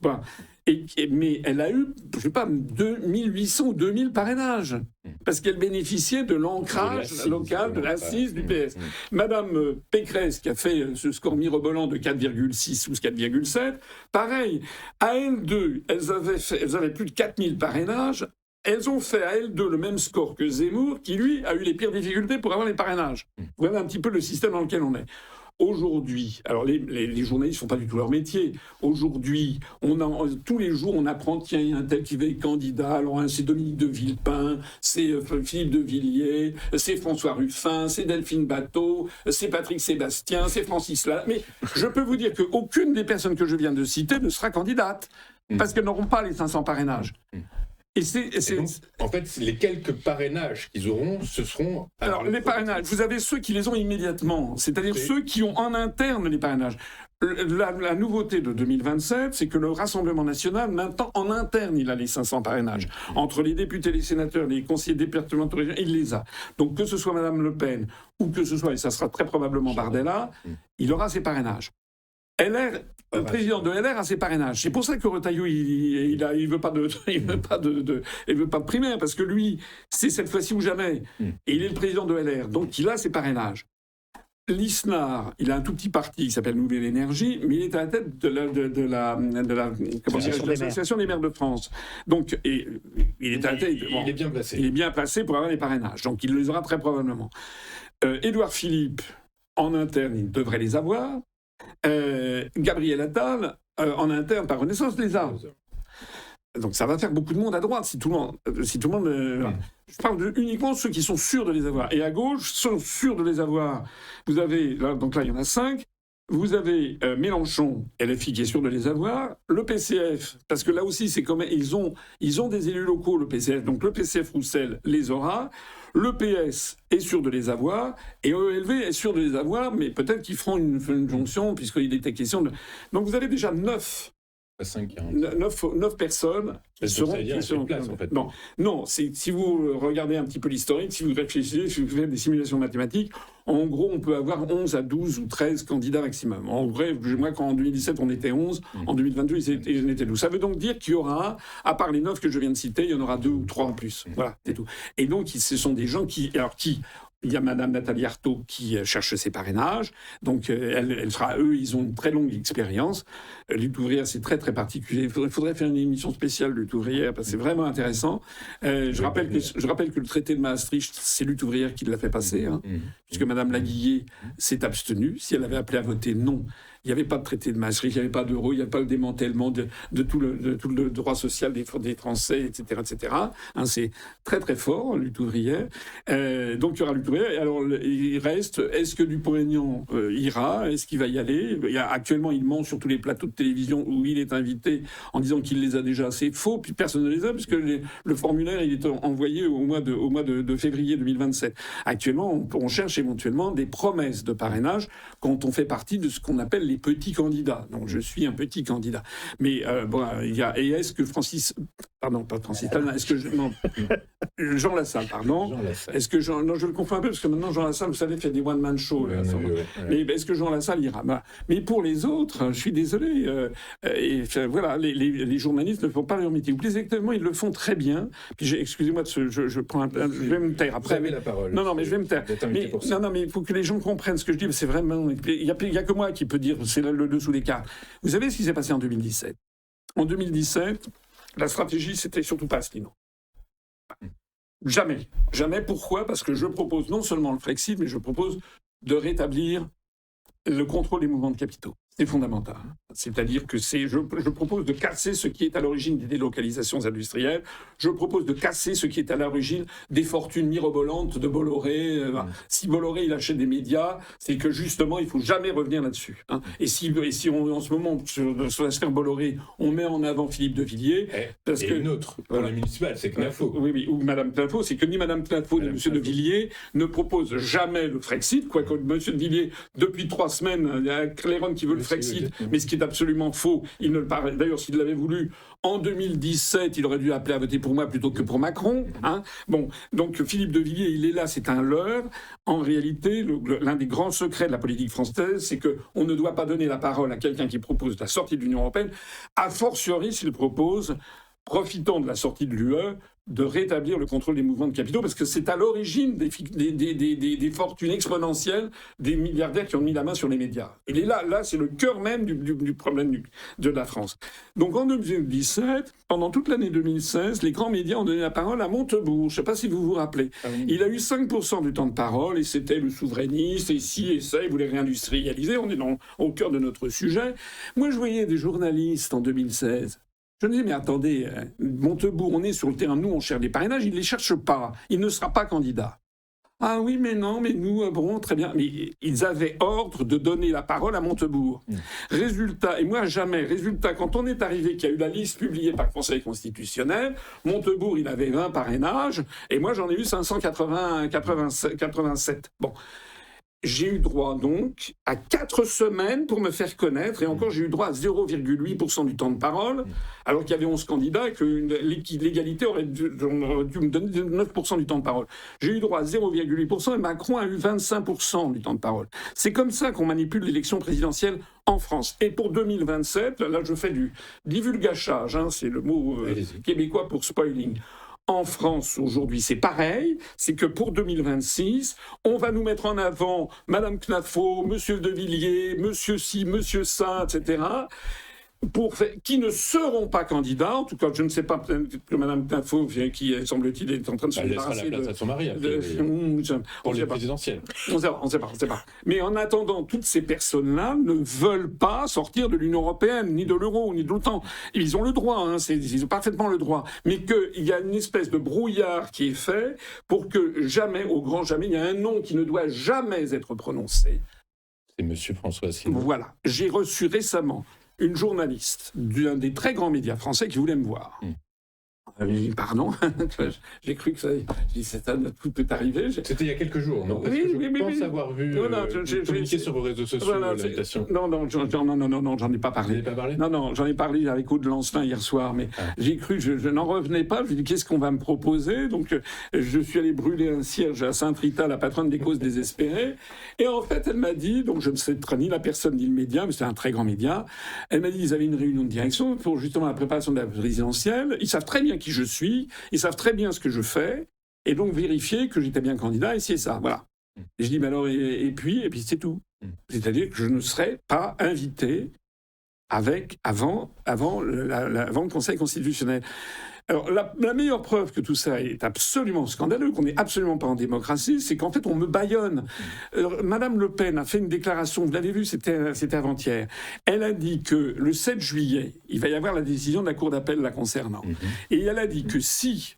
Mais elle a eu, je ne sais pas, 2800 ou 2000 parrainages, parce qu'elle bénéficiait de l'ancrage local, de l'assise du PS. Madame Pécresse, qui a fait ce score mirobolant de 4,6 ou 4,7, pareil, à L2, elles avaient plus de 4000 parrainages. Elles ont fait à L2 le même score que Zemmour, qui lui a eu les pires difficultés pour avoir les parrainages. Vous voyez un petit peu le système dans lequel on est. Aujourd'hui, alors les journalistes ne font pas du tout leur métier. Aujourd'hui, tous les jours, on apprend qu'il y a un tel qui va être candidat. Alors, c'est Dominique de Villepin, c'est Philippe de Villiers, c'est François Ruffin, c'est Delphine Batteau, c'est Patrick Sébastien, c'est Francis Lalanne. Mais je peux vous dire qu'aucune des personnes que je viens de citer ne sera candidate, parce qu'elles n'auront pas les 500 parrainages. Donc, en fait, les quelques parrainages qu'ils auront, ce seront... Alors, les parrainages, vous avez ceux qui les ont immédiatement, c'est-à-dire ceux qui ont en interne les parrainages. La nouveauté de 2027, c'est que le Rassemblement national, maintenant, en interne, il a les 500 parrainages. Entre les députés, les sénateurs, les conseillers départementaux, il les a. Donc, que ce soit Mme Le Pen, ou que ce soit, et ça sera très probablement Bardella, il aura ses parrainages. LR, le président de LR a ses parrainages. C'est pour ça que Retailleau, il veut pas de primaire, parce que lui, c'est cette fois-ci ou jamais. Et il est le président de LR, donc il a ses parrainages. L'ISNAR, il a un tout petit parti qui s'appelle Nouvelle Énergie, mais il est à la tête de l'Association des maires de France. Donc, il est à la tête. Il est bien placé. Il est bien placé pour avoir les parrainages. Donc, il les aura très probablement. Édouard Philippe, en interne, il devrait les avoir. Gabriel Attal, en interne, par Renaissance, les a. Donc ça va faire beaucoup de monde à droite si tout le monde. Je parle uniquement de ceux qui sont sûrs de les avoir. Et à gauche, sont sûrs de les avoir. Vous avez, donc là, il y en a 5. Vous avez Mélenchon, LFI, qui est sûr de les avoir. Le PCF, parce que là aussi, c'est comme ils ont des élus locaux, le PCF. Donc le PCF Roussel les aura. Le PS est sûr de les avoir. Et ELV est sûr de les avoir, mais peut-être qu'ils feront une jonction, puisqu'il était question de... Donc vous avez déjà 9 9 personnes qui seront place, en fait. Non, si vous regardez un petit peu l'historique, si vous réfléchissez, si vous faites des simulations mathématiques, en gros, on peut avoir 11 à 12 ou 13 candidats maximum. En vrai, moi, quand en 2017, on était 11, en 2022, ils étaient 12. Ça veut donc dire qu'il y aura, à part les 9 que je viens de citer, il y en aura 2 ou 3 en plus. Voilà, c'est tout. Et donc, ce sont des gens qui... Il y a Madame Nathalie Arthaud qui cherche ses parrainages. Donc, ils ont une très longue expérience. Lutte ouvrière, c'est très, très particulier. Il faudrait faire une émission spéciale Lutte ouvrière, parce que c'est vraiment intéressant. Je rappelle que le traité de Maastricht, c'est Lutte ouvrière qui l'a fait passer, puisque Madame Laguillet s'est abstenue. Si elle avait appelé à voter non, il n'y avait pas de traité de Maastricht, il n'y avait pas d'euro, il n'y avait pas le démantèlement de tout le droit social des Français, etc. etc. C'est très, très fort, Lutte ouvrière. Donc, il y aura Lutte ouvrière. Et alors, il reste, est-ce que Dupont-Aignan ira? Est-ce qu'il va y aller? Actuellement, il ment sur tous les plateaux de télévision où il est invité en disant qu'il les a déjà. C'est faux, puis personne ne les a, puisque le formulaire, il est envoyé au mois de février 2027. Actuellement, on cherche éventuellement des promesses de parrainage quand on fait partie de ce qu'on appelle les petits candidats. Donc, je suis un petit candidat. Mais, et est-ce que Jean Lassalle, pardon. Est-ce que non, je le confonds un peu, parce que maintenant, Jean Lassalle, vous savez, fait des one-man shows. Mais est-ce que Jean Lassalle ira? Mais pour les autres, je suis désolé. Voilà, les journalistes ne font pas leur métier. Ou plus exactement, ils le font très bien. Puis, excusez-moi, je vais me taire après. Vous avez la parole. Non, mais je vais me taire. Mais il faut que les gens comprennent ce que je dis. C'est vraiment... Il n'y a que moi qui peux dire, c'est le dessous des cartes. Vous savez ce qui s'est passé en 2017? En 2017, la stratégie, c'était surtout pas Asselineau. Jamais. Jamais. Pourquoi? Parce que je propose non seulement le Frexit, mais je propose de rétablir le contrôle des mouvements de capitaux. C'est fondamental. C'est-à-dire que je propose de casser ce qui est à l'origine des délocalisations industrielles. Je propose de casser ce qui est à l'origine des fortunes mirobolantes de Bolloré. Si Bolloré, il achète des médias, c'est que justement, il ne faut jamais revenir là-dessus. Et si en ce moment, sur la sphère Bolloré, on met en avant Philippe de Villiers... une autre, pour les municipales, c'est Knafo. Oui, ou Madame Knafo, c'est que ni Madame Knafo ni Monsieur de Villiers ne proposent jamais le Frexit, quoique Monsieur de Villiers, depuis 3 semaines, il y a Clairon qui veut le Frexit, mais ce qui est absolument faux. Il ne le paraît. D'ailleurs, s'il l'avait voulu, en 2017, il aurait dû appeler à voter pour moi plutôt que pour Macron. Bon, donc Philippe de Villiers, il est là, c'est un leurre. En réalité, l'un des grands secrets de la politique française, c'est qu'on ne doit pas donner la parole à quelqu'un qui propose la sortie de l'Union européenne, a fortiori s'il propose, profitant de la sortie de l'UE, de rétablir le contrôle des mouvements de capitaux, parce que c'est à l'origine des fortunes exponentielles des milliardaires qui ont mis la main sur les médias. Et là c'est le cœur même du problème de la France. Donc en 2017, pendant toute l'année 2016, les grands médias ont donné la parole à Montebourg. Je ne sais pas si vous vous rappelez. Il a eu 5% du temps de parole, et c'était le souverainiste, et ci et ça, il voulait réindustrialiser. On est au cœur de notre sujet. Moi, je voyais des journalistes en 2016. Je me dis, mais attendez, Montebourg, on est sur le terrain, nous, on cherche des parrainages, il ne les cherche pas, il ne sera pas candidat. Ah oui, mais non, mais nous, bon, très bien. Mais ils avaient ordre de donner la parole à Montebourg. Résultat, et moi jamais, quand on est arrivé, qu'il y a eu la liste publiée par le Conseil constitutionnel, Montebourg, il avait 20 parrainages, et moi, j'en ai eu 587. Bon. J'ai eu droit donc à 4 semaines pour me faire connaître, et encore j'ai eu droit à 0,8% du temps de parole, alors qu'il y avait 11 candidats et que l'égalité aurait dû me donner 9% du temps de parole. J'ai eu droit à 0,8% et Macron a eu 25% du temps de parole. C'est comme ça qu'on manipule l'élection présidentielle en France. Et pour 2027, là je fais du divulgachage, c'est le mot québécois pour spoiling. En France, aujourd'hui, c'est pareil. C'est que pour 2026, on va nous mettre en avant Madame Knafo, Monsieur de Villiers, Monsieur ci, Monsieur ça, etc., qui ne seront pas candidats. En tout cas, je ne sais pas, peut-être que Mme Knafo, qui, semble-t-il, est en train de se débarrasser... Elle laissera la place à son mari, pour les présidentielles. On ne sait pas. Mais en attendant, toutes ces personnes-là ne veulent pas sortir de l'Union européenne, ni de l'euro, ni de l'OTAN. Ils ont le droit, ils ont parfaitement le droit. Mais qu'il y a une espèce de brouillard qui est fait pour que jamais, au grand jamais, il y a un nom qui ne doit jamais être prononcé. C'est M. François Asselineau. Voilà. J'ai reçu récemment une journaliste d'un des très grands médias français qui voulait me voir. Pardon, j'ai cru que ça. Tout peut arriver. C'était il y a quelques jours, non? Oui, je pense avoir vu communiquer sur vos réseaux sociaux l'invitation. Non, j'en ai pas parlé. Vous n'avez pas parlé? Non, j'en ai parlé avec Aude Lancelin hier soir, mais j'ai cru, je n'en revenais pas. Je lui ai dit, qu'est-ce qu'on va me proposer? Donc, je suis allé brûler un cierge à Sainte-Rita, la patronne des causes désespérées. Et en fait, elle m'a dit, donc je ne sais ni la personne ni le média, mais c'est un très grand média, elle m'a dit, ils avaient une réunion de direction pour justement la préparation de la présidentielle. Ils savent très bien qui je suis, ils savent très bien ce que je fais, et donc vérifier que j'étais bien candidat, et c'est ça, voilà. Et je dis, mais alors, et puis c'est tout. C'est-à-dire que je ne serai pas invité avant le Conseil constitutionnel. Alors, la meilleure preuve que tout ça est absolument scandaleux, qu'on n'est absolument pas en démocratie, c'est qu'en fait, on me bâillonne. Madame Le Pen a fait une déclaration, vous l'avez vu, c'était avant-hier. Elle a dit que le 7 juillet, il va y avoir la décision de la Cour d'appel la concernant. Et elle a dit que si,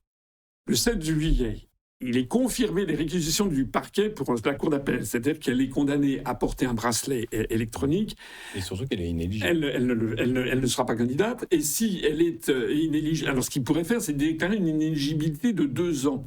le 7 juillet, il est confirmé les réquisitions du parquet pour la Cour d'appel, c'est-à-dire qu'elle est condamnée à porter un bracelet électronique. Et surtout qu'elle est inéligible. Elle ne sera pas candidate. Et si elle est inéligible, alors ce qu'il pourrait faire, c'est déclarer une inéligibilité de 2 ans.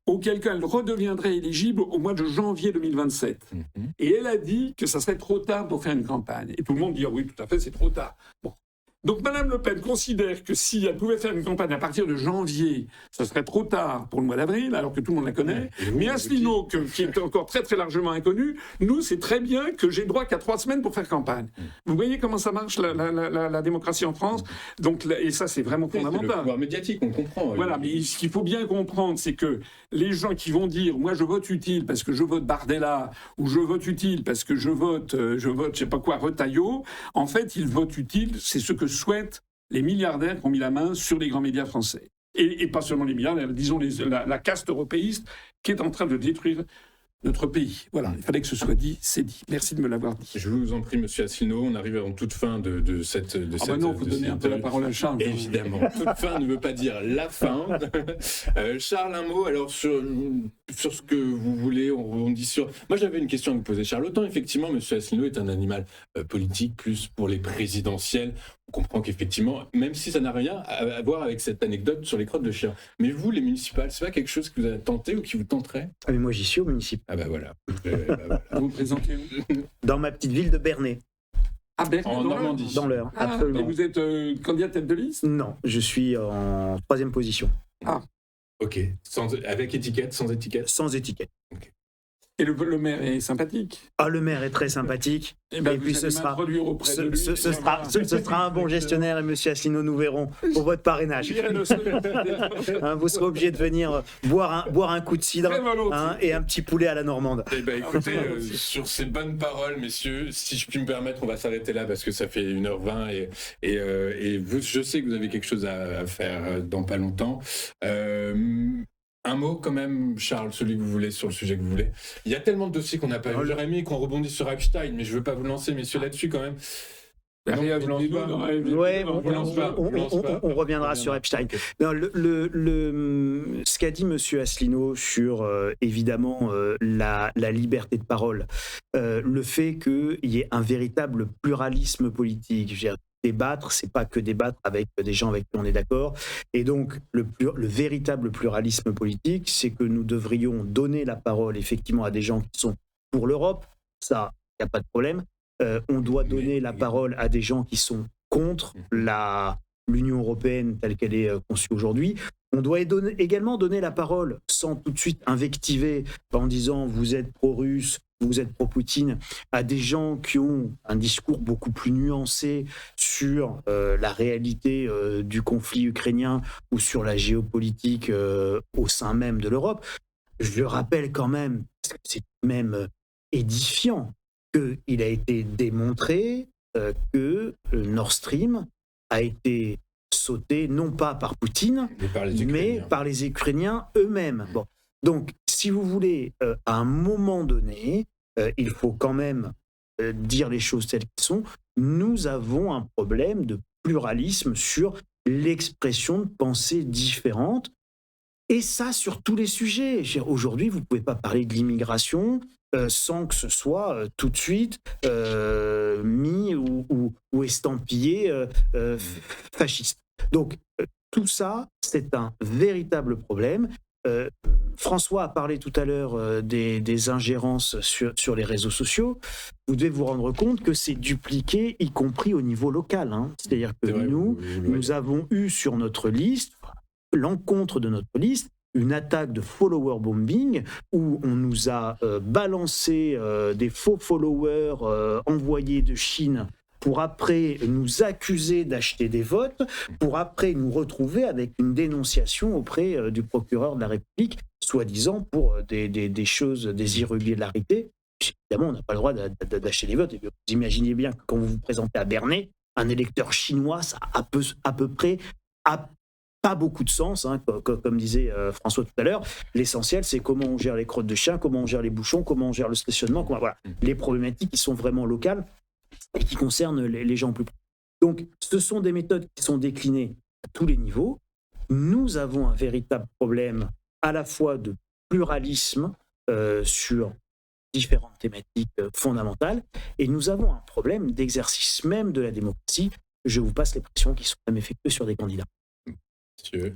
Auquel cas, elle redeviendrait éligible au mois de janvier 2027. Et elle a dit que ça serait trop tard pour faire une campagne. Et tout le monde dit, ah oui, tout à fait, c'est trop tard. Bon. Donc Mme Le Pen considère que si elle pouvait faire une campagne à partir de janvier, ça serait trop tard pour le mois d'avril, alors que tout le monde la connaît. Mais Asselineau, qui est encore très très largement inconnu, nous, c'est très bien que j'ai droit qu'à 3 semaines pour faire campagne. Vous voyez comment ça marche, la démocratie en France? Donc, et ça, c'est vraiment fondamental. C'est le pouvoir médiatique, on comprend. Voilà, mais ce qu'il faut bien comprendre, c'est que les gens qui vont dire « moi, je vote utile parce que je vote Bardella » ou « je vote utile parce que je vote, je sais pas quoi, Retailleau », en fait, ils votent utile, c'est ce que souhaitent les milliardaires qui ont mis la main sur les grands médias français. Et pas seulement les milliardaires, disons la caste européiste qui est en train de détruire notre pays. Voilà, il fallait que ce soit dit, c'est dit. Merci de me l'avoir dit. Je vous en prie, monsieur Asselineau, on arrive en toute fin de cette... non, il faut donner un peu la parole à Charles. Évidemment, toute fin ne veut pas dire la fin. Charles, un mot, alors sur ce que vous voulez, on rebondit sur... Moi, j'avais une question à vous poser, Charles. Autant, effectivement, monsieur Asselineau est un animal politique, plus pour les présidentielles. On comprend qu'effectivement, même si ça n'a rien à voir avec cette anecdote sur les crottes de chien. Mais vous, les municipales, c'est pas quelque chose qui vous a tenté ou qui vous tenterait? Ah mais moi j'y suis au municipal. Ah bah voilà. Vous me présentez où? Dans ma petite ville de Bernay. Ah, Bernay, en Normandie. Dans l'Eure, absolument. Et vous êtes candidat tête de liste? Non, je suis en 3e position. Ah. Ok. Avec étiquette, sans étiquette? Sans étiquette. Okay. Et le maire est sympathique? Ah, le maire est très sympathique. Et puis ce sera un bon gestionnaire, et monsieur Asselineau, nous verrons pour votre parrainage. Vous serez obligé de venir boire un coup de cidre et un petit poulet à la normande. Eh ben, écoutez, sur ces bonnes paroles, messieurs, si je puis me permettre, on va s'arrêter là parce que ça fait 1h20 et vous, je sais que vous avez quelque chose à faire dans pas longtemps. Un mot quand même, Charles, celui que vous voulez, sur le sujet que vous voulez. Il y a tellement de dossiers qu'on n'a pas vu. J'aurais aimé qu'on rebondisse sur Epstein, mais je ne veux pas vous lancer, messieurs, là-dessus quand même. On reviendra sur Epstein. Non, ce qu'a dit monsieur Asselineau sur, évidemment, la liberté de parole, le fait qu'il y ait un véritable pluralisme politique, je veux dire, débattre, c'est pas que débattre avec des gens avec qui on est d'accord. Et donc, le véritable pluralisme politique, c'est que nous devrions donner la parole, effectivement, à des gens qui sont pour l'Europe. Ça, il n'y a pas de problème. On doit donner la parole à des gens qui sont contre l'Union européenne telle qu'elle est conçue aujourd'hui. On doit également donner la parole, sans tout de suite invectiver, en disant « vous êtes pro-russe », vous êtes pro-Poutine, à des gens qui ont un discours beaucoup plus nuancé sur la réalité du conflit ukrainien ou sur la géopolitique au sein même de l'Europe. Je le rappelle quand même, parce que c'est même édifiant, qu'il a été démontré que Nord Stream a été sauté non pas par Poutine, mais par les Ukrainiens eux-mêmes. Bon. Donc, si vous voulez, à un moment donné, il faut quand même dire les choses telles qu'elles sont. Nous avons un problème de pluralisme sur l'expression de pensées différentes, et ça sur tous les sujets. Aujourd'hui, vous ne pouvez pas parler de l'immigration sans que ce soit tout de suite mis ou estampillé fasciste. Donc, tout ça, c'est un véritable problème. François a parlé tout à l'heure des ingérences sur les réseaux sociaux. Vous devez vous rendre compte que c'est dupliqué, y compris au niveau local. C'est-à-dire que nous avons eu sur notre liste, l'encontre de notre liste, une attaque de follower bombing où on nous a balancé des faux followers envoyés de Chine pour après nous accuser d'acheter des votes, pour après nous retrouver avec une dénonciation auprès du procureur de la République, soi-disant pour des choses, des irrégularités. Évidemment, on n'a pas le droit d'acheter des votes. Et vous imaginez bien que quand vous vous présentez à Bernay, un électeur chinois, ça a à peu près pas beaucoup de sens, comme disait François tout à l'heure. L'essentiel, c'est comment on gère les crottes de chien, comment on gère les bouchons, comment on gère le stationnement, voilà, les problématiques qui sont vraiment locales et qui concernent les gens plus proches. Donc, ce sont des méthodes qui sont déclinées à tous les niveaux. Nous avons un véritable problème à la fois de pluralisme sur différentes thématiques fondamentales, et nous avons un problème d'exercice même de la démocratie. Je vous passe les pressions qui sont même effectuées sur des candidats. Monsieur,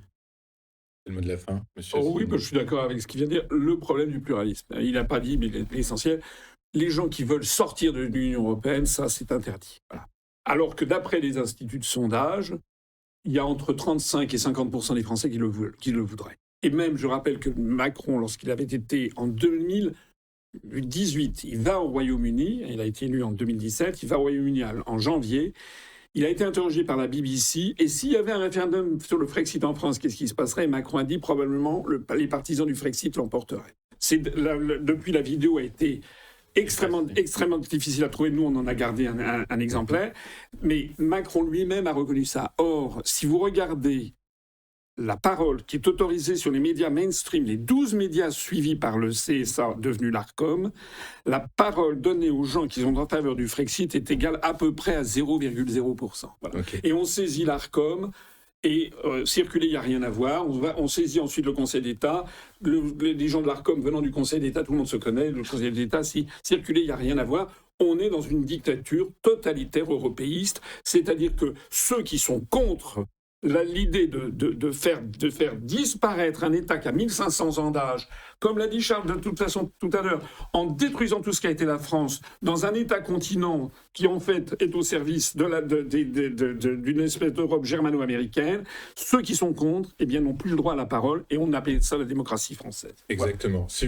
c'est le mot de la fin. Monsieur, oui, je suis d'accord avec ce qu'il vient de dire. Le problème du pluralisme. Il n'a pas dit, mais l'essentiel. Les gens qui veulent sortir de l'Union européenne, ça, c'est interdit. Voilà. Alors que d'après les instituts de sondage, il y a entre 35 et 50% des Français qui le voudraient. Et même, je rappelle que Macron, lorsqu'il avait été en 2018, il va au Royaume-Uni, il a été élu en 2017, il va au Royaume-Uni en janvier. Il a été interrogé par la BBC, et s'il y avait un référendum sur le Frexit en France, qu'est-ce qui se passerait? Macron a dit probablement les partisans du Frexit l'emporteraient. Depuis, la vidéo a été extrêmement difficile à trouver. Nous, on en a gardé un exemplaire. Mais Macron lui-même a reconnu ça. Or, si vous regardez la parole qui est autorisée sur les médias mainstream, les 12 médias suivis par le CSA, devenu l'ARCOM, la parole donnée aux gens qui sont en faveur du Frexit est égale à peu près à 0,0%. Voilà. Okay. Et on saisit l'ARCOM, et circuler, il n'y a rien à voir. On saisit ensuite le Conseil d'État. Les gens de l'ARCOM venant du Conseil d'État, tout le monde se connaît. Le Conseil d'État, si circuler, il n'y a rien à voir. On est dans une dictature totalitaire européiste, c'est-à-dire que ceux qui sont contre l'idée de faire disparaître un État qui a 1500 ans d'âge, comme l'a dit Charles de toute façon tout à l'heure, en détruisant tout ce qu'a été la France, dans un État-continent qui en fait est au service d'une espèce d'Europe germano-américaine, ceux qui sont contre, eh bien, n'ont plus le droit à la parole, et on appelle ça la démocratie française. Exactement. Voilà. Si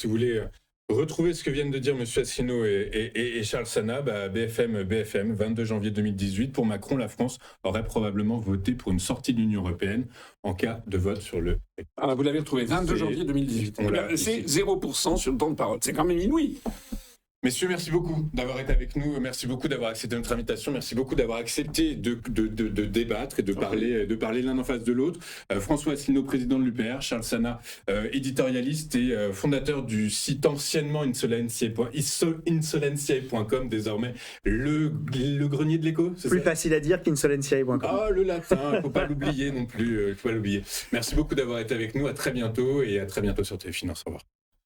vous voulez retrouver ce que viennent de dire M. Asselineau et Charles Sana, BFM, 22 janvier 2018, pour Macron, la France aurait probablement voté pour une sortie de l'Union européenne en cas de vote sur le... Ah, vous l'avez retrouvé, 22 janvier 2018. C'est 0% sur le temps de parole. C'est quand même inouï. Messieurs, merci beaucoup d'avoir été avec nous. Merci beaucoup d'avoir accepté notre invitation. Merci beaucoup d'avoir accepté de débattre et de parler l'un en face de l'autre. François Asselineau, président de l'UPR, Charles Sana, éditorialiste et fondateur du site anciennement insolentiae.com, désormais le grenier de l'écho. Plus facile à dire qu'insolentiae.com. Ah, le latin, faut pas l'oublier non plus. Faut pas l'oublier. Merci beaucoup d'avoir été avec nous. À très bientôt, et à très bientôt sur TV Finance. Au revoir.